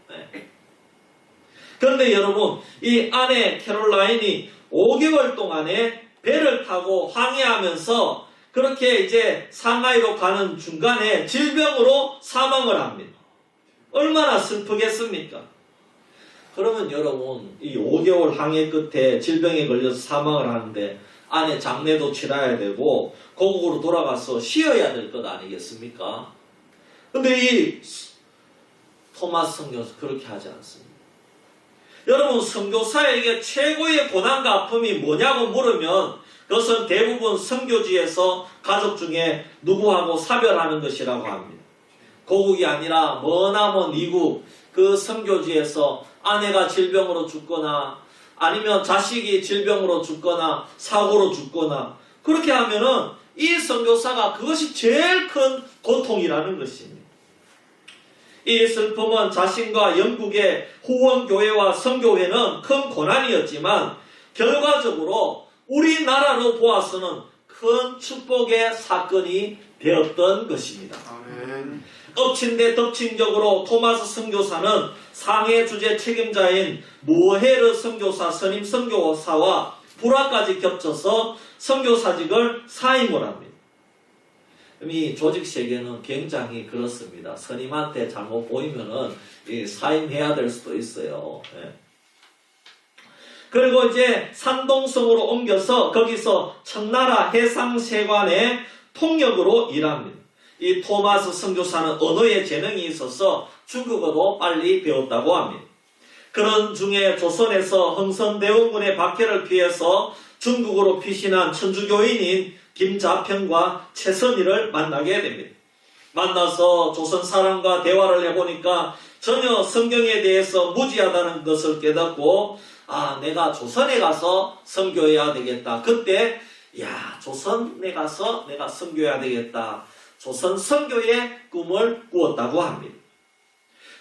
그런데 여러분 이 아내 캐롤라인이 5개월 동안에 배를 타고 항해하면서 그렇게 이제 상하이로 가는 중간에 질병으로 사망을 합니다. 얼마나 슬프겠습니까? 그러면 여러분 이 5개월 항해 끝에 질병에 걸려서 사망을 하는데 아내 장례도 치러야 되고 고국으로 돌아가서 쉬어야 될 것 아니겠습니까? 근데 이 토마스 선교사 그렇게 하지 않습니다. 여러분 선교사에게 최고의 고난과 아픔이 뭐냐고 물으면 그것은 대부분 선교지에서 가족 중에 누구하고 사별하는 것이라고 합니다. 고국이 아니라 머나먼 이국 그 선교지에서 아내가 질병으로 죽거나 아니면 자식이 질병으로 죽거나 사고로 죽거나 그렇게 하면은 이 선교사가 그것이 제일 큰 고통이라는 것입니다. 이 슬픔은 자신과 영국의 후원교회와 선교회는 큰 고난이었지만 결과적으로 우리나라로 보아서는 큰 축복의 사건이 되었던 것입니다. 엎친 데 덮친격으로 토마스 선교사는 상해 주재 책임자인 무헤르 선교사 선임 선교사와 불화까지 겹쳐서 선교사직을 사임을 합니다. 이 조직 세계는 굉장히 그렇습니다. 선임한테 잘못 보이면은 사임해야 될 수도 있어요. 예. 그리고 이제 산동성으로 옮겨서 거기서 청나라 해상세관의 통역으로 일합니다. 이 토마스 선교사는 언어에 재능이 있어서 중국어도 빨리 배웠다고 합니다. 그런 중에 조선에서 흥선대원군의 박해를 피해서 중국으로 피신한 천주교인인 김자평과 최선희를 만나게 됩니다. 만나서 조선 사람과 대화를 해보니까 전혀 성경에 대해서 무지하다는 것을 깨닫고 내가 조선에 가서 선교해야 되겠다. 그때 조선에 가서 내가 선교해야 되겠다. 조선 선교의 꿈을 꾸었다고 합니다.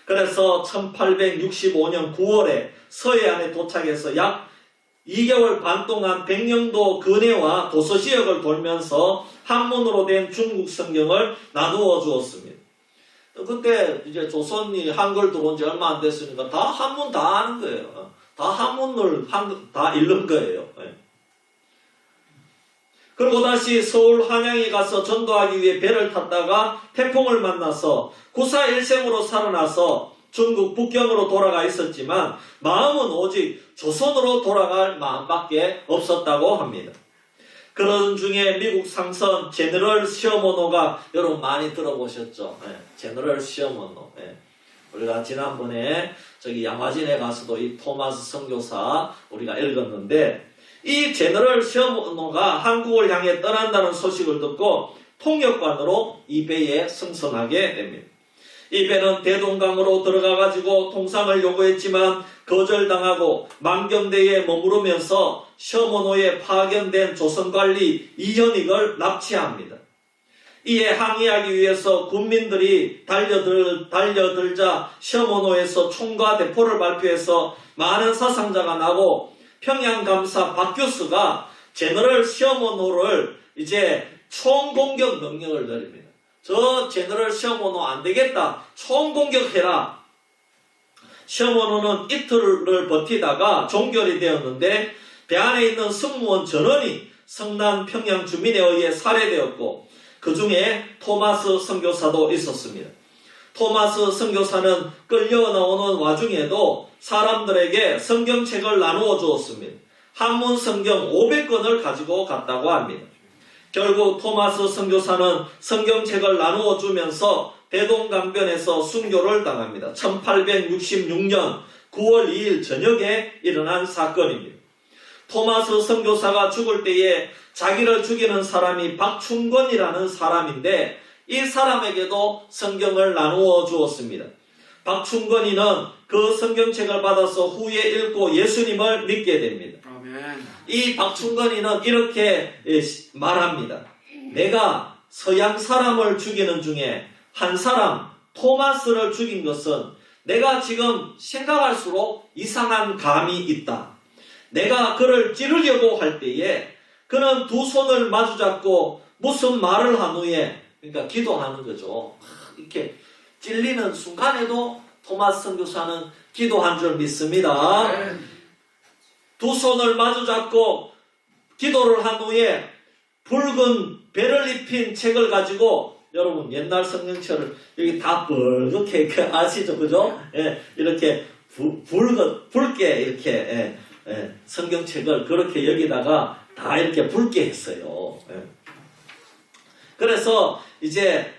그래서 1865년 9월에 서해안에 도착해서 약 2개월 반 동안 백령도 근해와 도서지역을 돌면서 한문으로 된 중국 성경을 나누어 주었습니다. 그때 이제 조선이 한글 들어온 지 얼마 안 됐으니까 다 한문 다 아는 거예요. 다 한문을 다 읽는 거예요. 그리고 다시 서울 한양에 가서 전도하기 위해 배를 탔다가 태풍을 만나서 구사일생으로 살아나서 중국 북경으로 돌아가 있었지만 마음은 오직 조선으로 돌아갈 마음밖에 없었다고 합니다. 그런 중에 미국 상선 제너럴 시어머노가 여러분 많이 들어보셨죠? 제너럴 시어머노. 우리가 지난번에 저기 양화진에 가서도 이 토마스 선교사 우리가 읽었는데 이 제너럴 시어머노가 한국을 향해 떠난다는 소식을 듣고 통역관으로 이 배에 승선하게 됩니다. 이 배는 대동강으로 들어가가지고 통상을 요구했지만 거절당하고 만경대에 머무르면서 시어머노에 파견된 조선관리 이현익을 납치합니다. 이에 항의하기 위해서 군민들이 달려들자 시어머노에서 총과 대포를 발표해서 많은 사상자가 나고 평양감사 박규수가 제너럴 시어머노를 이제 총공격 명령을 내립니다. 저 제너럴 시어머노 안 되겠다. 총공격해라. 시어머노는 이틀을 버티다가 종결이 되었는데 배 안에 있는 승무원 전원이 성난 평양 주민에 의해 살해되었고 그 중에 토마스 선교사도 있었습니다. 토마스 선교사는 끌려 나오는 와중에도 사람들에게 성경책을 나누어 주었습니다. 한문 성경 500권을 가지고 갔다고 합니다. 결국 토마스 선교사는 성경책을 나누어 주면서 대동강변에서 순교를 당합니다. 1866년 9월 2일 저녁에 일어난 사건입니다. 토마스 선교사가 죽을 때에 자기를 죽이는 사람이 박충권이라는 사람인데 이 사람에게도 성경을 나누어 주었습니다. 박충권이는 그 성경책을 받아서 후에 읽고 예수님을 믿게 됩니다. 아멘. 이 박충권이는 이렇게 말합니다. 내가 서양 사람을 죽이는 중에 한 사람 토마스를 죽인 것은 내가 지금 생각할수록 이상한 감이 있다. 내가 그를 찌르려고 할 때에 그는 두 손을 마주잡고 무슨 말을 한 후에 그러니까 기도하는 거죠. 이렇게 찔리는 순간에도 토마스 선교사는 기도한 줄 믿습니다. 두 손을 마주잡고 기도를 한 후에 붉은 배를 입힌 책을 가지고 여러분 옛날 성경책을 여기 다 붉게 아시죠? 그죠? 이렇게 붉게 이렇게 성경책을 그렇게 여기다가 다 이렇게 붉게 했어요. 그래서 이제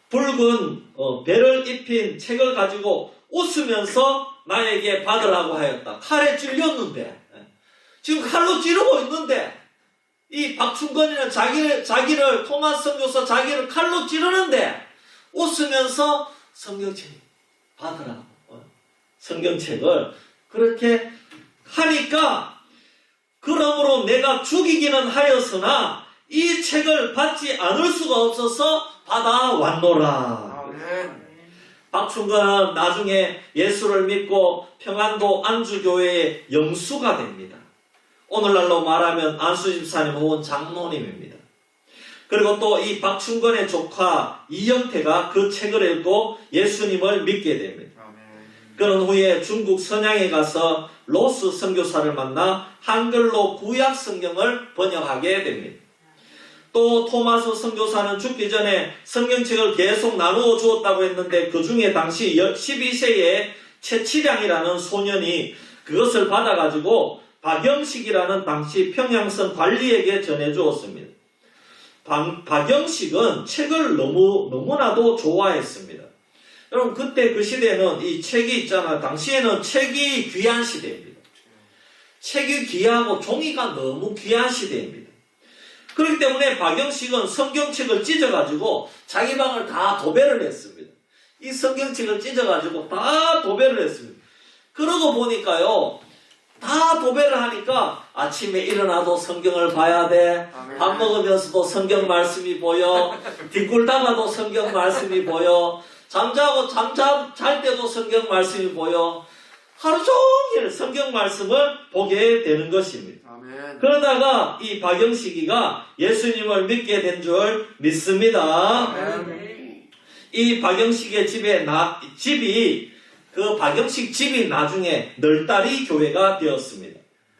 붉은 배를 입힌 책을 가지고 웃으면서 나에게 받으라고 하였다. 칼에 찔렸는데 지금 칼로 찌르고 있는데 이 박충건이는 자기를 토마스 선교사 자기를 칼로 찌르는데 웃으면서 성경책 받으라고 성경책을 그렇게 하니까 그러므로 내가 죽이기는 하였으나 이 책을 받지 않을 수가 없어서 받아왔노라. 아멘. 박충건은 나중에 예수를 믿고 평안도 안주교회의 영수가 됩니다. 오늘날로 말하면 안수집사님 혹은 장로님입니다. 그리고 또 이 박충건의 조카 이영태가 그 책을 읽고 예수님을 믿게 됩니다. 아멘. 그런 후에 중국 선양에 가서 로스 선교사를 만나 한글로 구약 성경을 번역하게 됩니다. 또 토마스 선교사는 죽기 전에 성경책을 계속 나누어 주었다고 했는데 그 중에 당시 12세의 최치량이라는 소년이 그것을 받아가지고 박영식이라는 당시 평양성 관리에게 전해주었습니다. 박영식은 책을 너무나도 좋아했습니다. 여러분 그때 그 시대는 이 책이 있잖아요. 당시에는 책이 귀한 시대입니다. 책이 귀하고 종이가 너무 귀한 시대입니다. 그렇기 때문에 박영식은 성경책을 찢어가지고 자기 방을 다 도배를 했습니다. 이 성경책을 찢어가지고 다 도배를 했습니다. 그러고 보니까요, 다 도배를 하니까 아침에 일어나도 성경을 봐야 돼. 밥 먹으면서도 성경 말씀이 보여. 뒷골다가도 성경 말씀이 보여. 잠자고 잘 때도 성경 말씀이 보여. 하루 종일 성경 말씀을 보게 되는 것입니다. 아멘. 그러다가 이 박영식이가 예수님을 믿게 된 줄 믿습니다. 아멘. 이 박영식의 그 박영식 집이 나중에 널다리 교회가 되었습니다.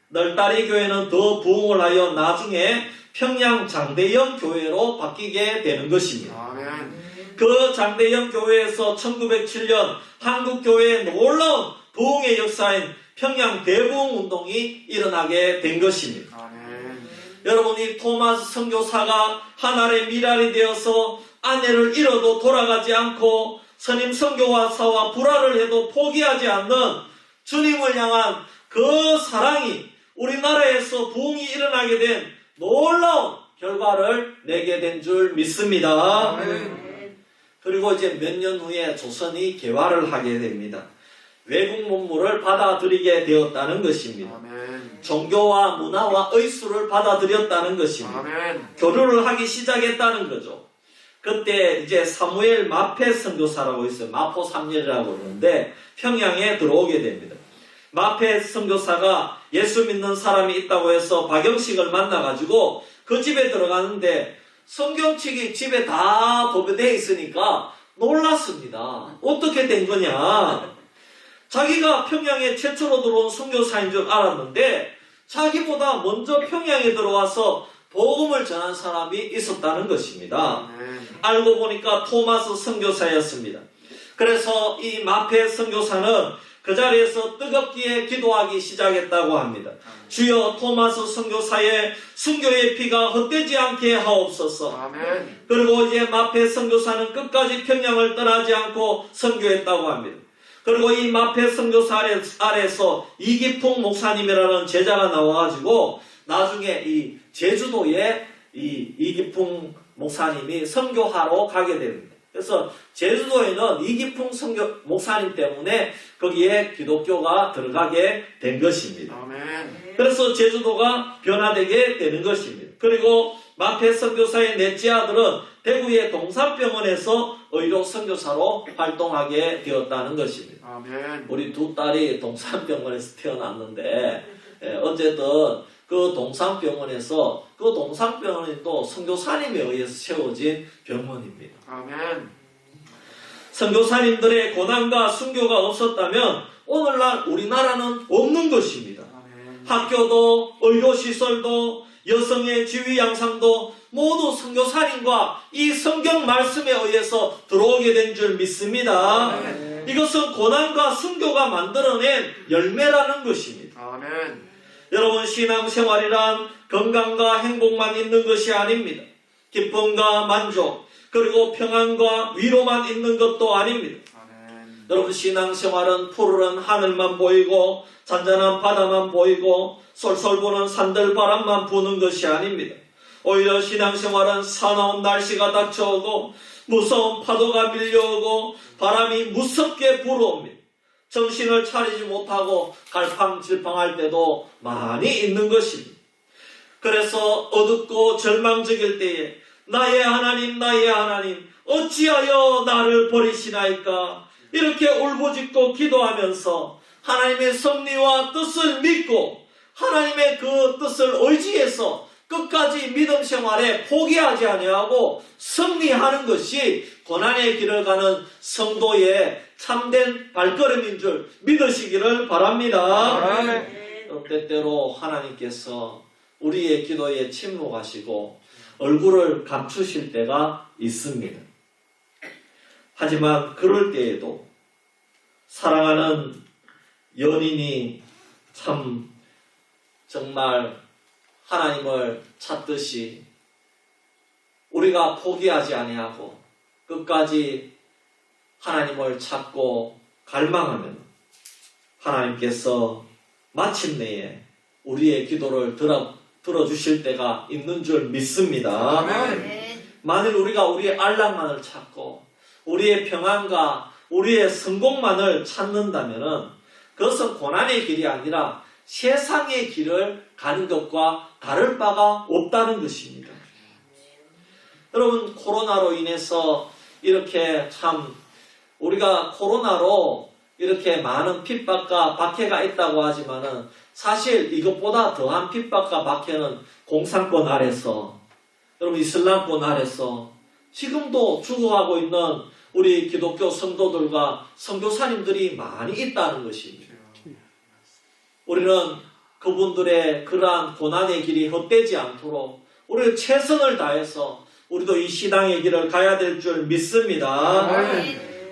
널다리 교회는 더 부흥을 하여 나중에 평양 장대영 교회로 바뀌게 되는 것입니다. 아멘. 그 장대영 교회에서 1907년 한국 교회의 놀라운 부흥의 역사인 평양 대부흥 운동이 일어나게 된 것입니다. 아멘. 여러분 이 토마스 선교사가 하늘의 미랄이 되어서 아내를 잃어도 돌아가지 않고 선임 선교사와 불화를 해도 포기하지 않는 주님을 향한 그 사랑이 우리나라에서 부흥이 일어나게 된 놀라운 결과를 내게 된 줄 믿습니다. 아멘. 그리고 이제 몇 년 후에 조선이 개화를 하게 됩니다. 외국 문물을 받아들이게 되었다는 것입니다. 아멘. 종교와 문화와 의술을 받아들였다는 것입니다. 아멘. 교류를 하기 시작했다는 거죠. 그때 이제 사무엘 마페 선교사라고 있어요. 마포 삼년이라고 그러는데 평양에 들어오게 됩니다. 마페 선교사가 예수 믿는 사람이 있다고 해서 박영식을 만나가지고 그 집에 들어가는데 성경책이 집에 다 도배되어 있으니까 놀랐습니다. 어떻게 된 거냐? 자기가 평양에 최초로 들어온 선교사인 줄 알았는데 자기보다 먼저 평양에 들어와서 복음을 전한 사람이 있었다는 것입니다. 아멘. 알고 보니까 토마스 선교사였습니다. 그래서 이 마페 선교사는 그 자리에서 뜨겁게 기도하기 시작했다고 합니다. 주여 토마스 선교사의 순교의 피가 헛되지 않게 하옵소서. 아멘. 그리고 이제 마페 선교사는 끝까지 평양을 떠나지 않고 선교했다고 합니다. 그리고 이 마페 선교사 아래서 이기풍 목사님이라는 제자가 나와가지고 나중에 이 제주도에 이 이기풍 목사님이 선교하러 가게 됩니다. 그래서 제주도에는 이기풍 목사님 때문에 거기에 기독교가 들어가게 된 것입니다. 아멘. 그래서 제주도가 변화되게 되는 것입니다. 그리고 마페 선교사의 넷째 아들은 대구의 동산병원에서 의료 선교사로 활동하게 되었다는 것입니다. 아멘. 우리 두 딸이 동산병원에서 태어났는데 어쨌든 그 동산병원에서 그 동산병원이 또 선교사님에 의해서 세워진 병원입니다. 아멘. 선교사님들의 고난과 순교가 없었다면 오늘날 우리나라는 없는 것입니다. 아멘. 학교도 의료시설도 여성의 지위 양상도 모두 선교사님과 이 성경 말씀에 의해서 들어오게 된 줄 믿습니다. 아멘. 이것은 고난과 순교가 만들어낸 열매라는 것입니다. 아멘. 여러분 신앙생활이란 건강과 행복만 있는 것이 아닙니다. 기쁨과 만족 그리고 평안과 위로만 있는 것도 아닙니다. 아멘. 여러분 신앙생활은 푸르른 하늘만 보이고 잔잔한 바다만 보이고 솔솔 부는 산들바람만 부는 것이 아닙니다. 오히려 신앙생활은 사나운 날씨가 닥쳐오고 무서운 파도가 밀려오고 바람이 무섭게 불어옵니다. 정신을 차리지 못하고 갈팡질팡할 때도 많이 있는 것입니다. 그래서 어둡고 절망적일 때에 나의 하나님 나의 하나님 어찌하여 나를 버리시나이까 이렇게 울부짖고 기도하면서 하나님의 섭리와 뜻을 믿고 하나님의 그 뜻을 의지해서 끝까지 믿음 생활에 포기하지 아니하고 승리하는 것이 고난의 길을 가는 성도의 참된 발걸음인 줄 믿으시기를 바랍니다. 때때로 하나님께서 우리의 기도에 침묵하시고 얼굴을 감추실 때가 있습니다. 하지만 그럴 때에도 사랑하는 연인이 참 정말 하나님을 찾듯이 우리가 포기하지 아니하고 끝까지 하나님을 찾고 갈망하면 하나님께서 마침내에 우리의 기도를 들어주실 때가 있는 줄 믿습니다. 만일 우리가 우리의 안락만을 찾고 우리의 평안과 우리의 성공만을 찾는다면 그것은 고난의 길이 아니라 세상의 길을 가는 것과 다를 바가 없다는 것입니다. 여러분, 코로나로 인해서 이렇게 참 우리가 코로나로 이렇게 많은 핍박과 박해가 있다고 하지만은 사실 이것보다 더한 핍박과 박해는 공산권 아래서 여러분 이슬람권 아래서 지금도 죽어가고 있는 우리 기독교 성도들과 선교사님들이 많이 있다는 것입니다. 우리는 그분들의 그러한 고난의 길이 헛되지 않도록 우리는 최선을 다해서 우리도 이 신앙의 길을 가야 될 줄 믿습니다.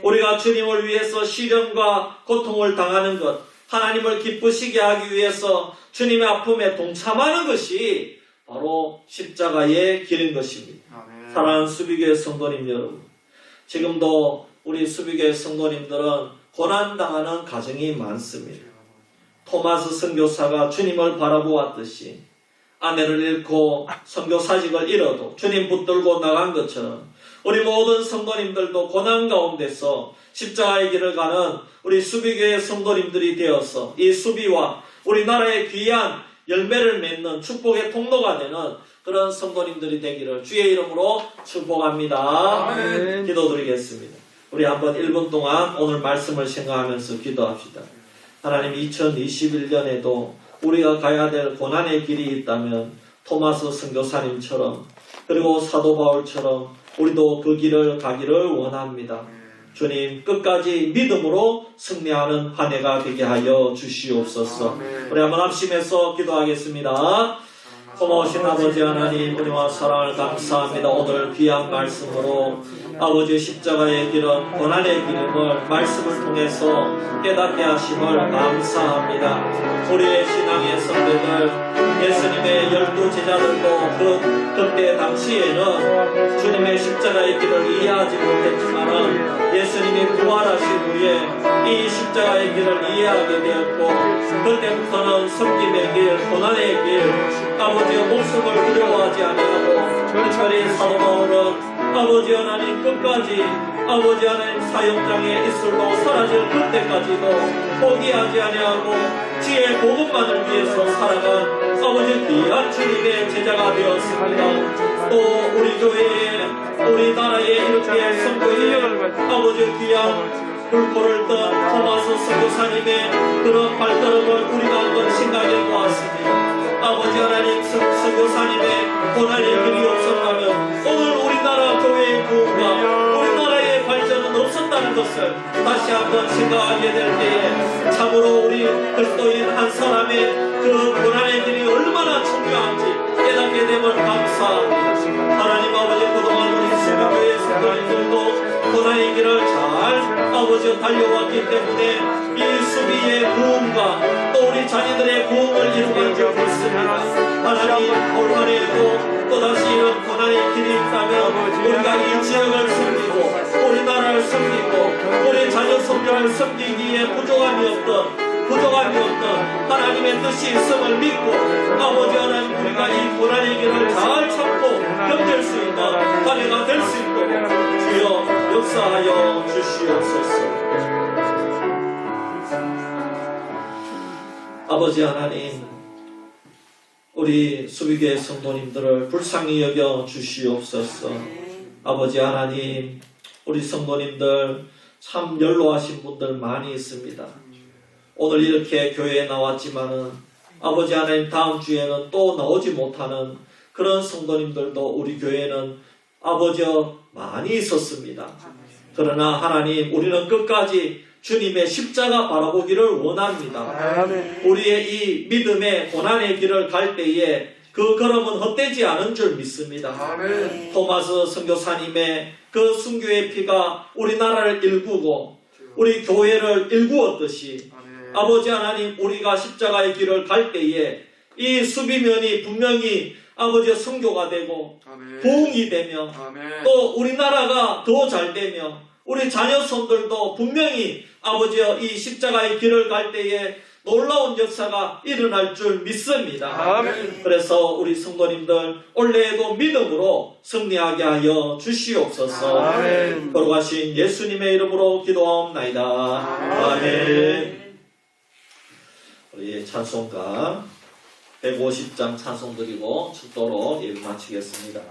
우리가 주님을 위해서 시련과 고통을 당하는 것, 하나님을 기쁘시게 하기 위해서 주님의 아픔에 동참하는 것이 바로 십자가의 길인 것입니다. 사랑하는 수비교회 성도님 여러분, 지금도 우리 수비교회 성도님들은 고난당하는 가정이 많습니다. 토마스 선교사가 주님을 바라보았듯이 아내를 잃고 선교사직을 잃어도 주님 붙들고 나간 것처럼 우리 모든 성도님들도 고난 가운데서 십자가의 길을 가는 우리 수비교회 성도님들이 되어서 이 수비와 우리나라의 귀한 열매를 맺는 축복의 통로가 되는 그런 성도님들이 되기를 주의 이름으로 축복합니다. 아멘. 기도드리겠습니다. 우리 한번 1분 동안 오늘 말씀을 생각하면서 기도합시다. 하나님, 2021년에도 우리가 가야 될 고난의 길이 있다면 토마스 선교사님처럼 그리고 사도 바울처럼 우리도 그 길을 가기를 원합니다. 주님, 끝까지 믿음으로 승리하는 한 해가 되게 하여 주시옵소서. 우리 한번 합심해서 기도하겠습니다. 고마우신 아버지 하나님, 은혜와 사랑을 감사합니다. 오늘 귀한 말씀으로 아버지 십자가의 길은 고난의 길임을 말씀을 통해서 깨닫게 하심을 감사합니다. 우리의 신앙의 선배들, 예수님의 12 제자들도 그때 당시에는 주님의 십자가의 길을 이해하지 못했지만 예수님이 부활하신 후에 이 십자가의 길을 이해하게 되었고 그때부터는 섬김의 길, 고난의 길, 아버지의 목숨을 두려워하지 아니하고 특별히 사도 바울은 아버지 하나님 끝까지 아버지 하나님 사형장에 있을도 사라질 그때까지도 포기하지 아니하고 지혜 복음만을 위해서 살아간 아버지 귀한 주님의 제자가 되었습니다. 또 우리 교회에 우리나라에 이렇게 선교에 아버지 귀한 불꽃을 뜬 토마스 선교사님의 그런 발걸음을 우리가 한번 생각해 보았습니다. 아버지 하나님 선교사님의 고난의 길이 없었다면 오늘 우리나라 교회의 부흥과 우리나라의 발전은 없었다는 것을 다시 한번 생각하게 될 때에 참으로 우리 그리스도인 한 사람의 그 고난의 길이 얼마나 중요한지 깨닫게 되면 감사합니다. 하나님 아버지, 그동안 우리 수비교회 성도님들도 고난의 길을 잘 아버지 달려왔기 때문에 이 수비의 부흥과 또 우리 자녀들의 부흥을 이루어간 줄 믿습니다. 하나님, 올한해에도 또다시 이런 고난의 길이 있다면 우리가 이 지역을 섬기고 우리나라를 섬기고 우리 자녀 성도를 섬기기에 부족함이 없던 하나님의 뜻이 있음을 믿고 아버지 하나님, 우리가 이 고난의 길을 잘 참고 견딜 수 있는 한 해가 될 수 있도록 주여 역사하여 주시옵소서. 아버지 하나님, 우리 수비교회 성도님들을 불쌍히 여겨 주시옵소서. 아버지 하나님, 우리 성도님들 참 연로하신 분들 많이 있습니다. 오늘 이렇게 교회에 나왔지만은 아버지 하나님 다음 주에는 또 나오지 못하는 그런 성도님들도 우리 교회는 아버지여 많이 있었습니다. 그러나 하나님, 우리는 끝까지 주님의 십자가 바라보기를 원합니다. 우리의 이 믿음의 고난의 길을 갈 때에 그 걸음은 헛되지 않은 줄 믿습니다. 토마스 선교사님의 그 순교의 피가 우리나라를 일구고 우리 교회를 일구었듯이 아버지 하나님, 우리가 십자가의 길을 갈 때에 이 수비면이 분명히 아버지의 선교가 되고 부흥이 되며 또 우리나라가 더 잘 되며 우리 자녀손들도 분명히 아버지여 이 십자가의 길을 갈 때에 놀라운 역사가 일어날 줄 믿습니다. 그래서 우리 성도님들 올해에도 믿음으로 승리하게 하여 주시옵소서. 걸어가신 예수님의 이름으로 기도하옵나이다. 아멘. 우리 찬송가 150장 찬송 드리고 축도로 예배 마치겠습니다.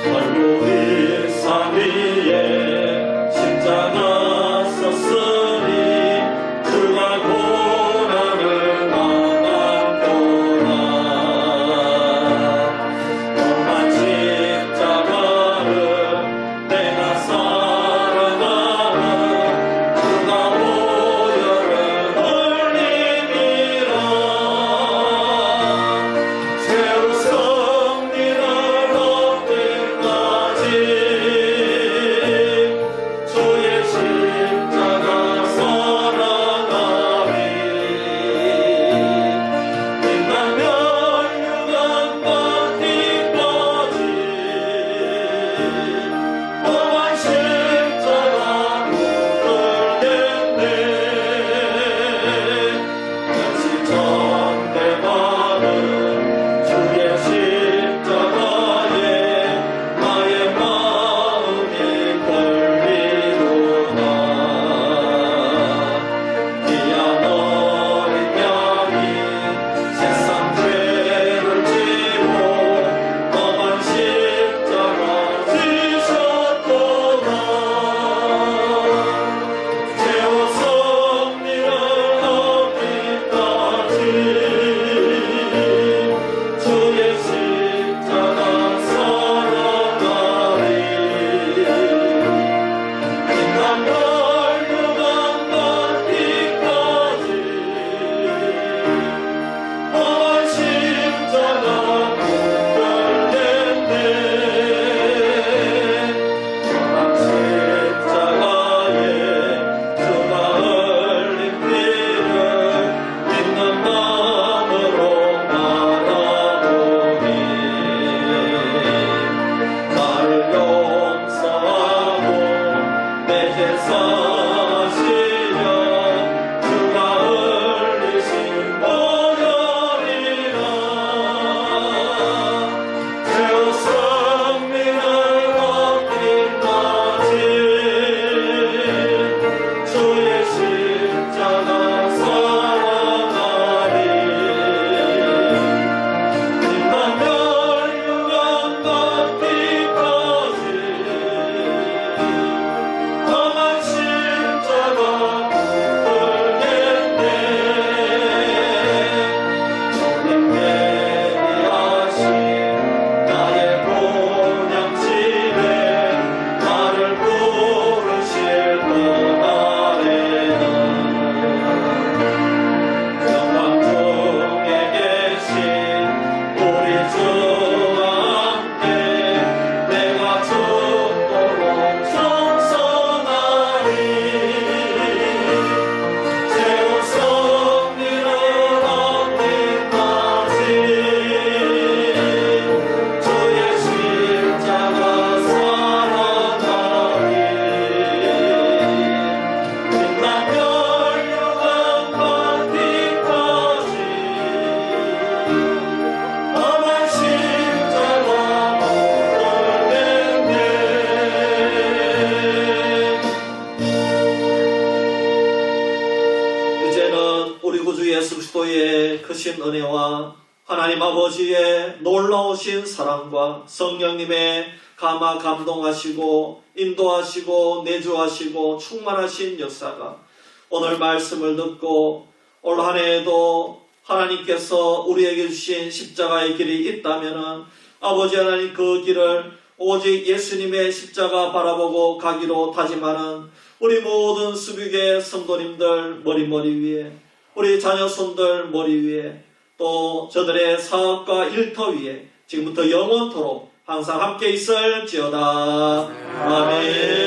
갈보리 산 위에 십자가 섰으니 그가 고난을 받았구나. 그리스도의 크신 은혜와 하나님 아버지의 놀라우신 사랑과 성령님의 감화 감동하시고 인도하시고 내주하시고 충만하신 역사가 오늘 말씀을 듣고 올 한 해에도 하나님께서 우리에게 주신 십자가의 길이 있다면은 아버지 하나님 그 길을 오직 예수님의 십자가 바라보고 가기로 다짐하는 우리 모든 수비계 성도님들 머리 위에, 우리 자녀손들 머리 위에, 또 저들의 사업과 일터 위에 지금부터 영원토록 항상 함께 있을지어다. 아멘.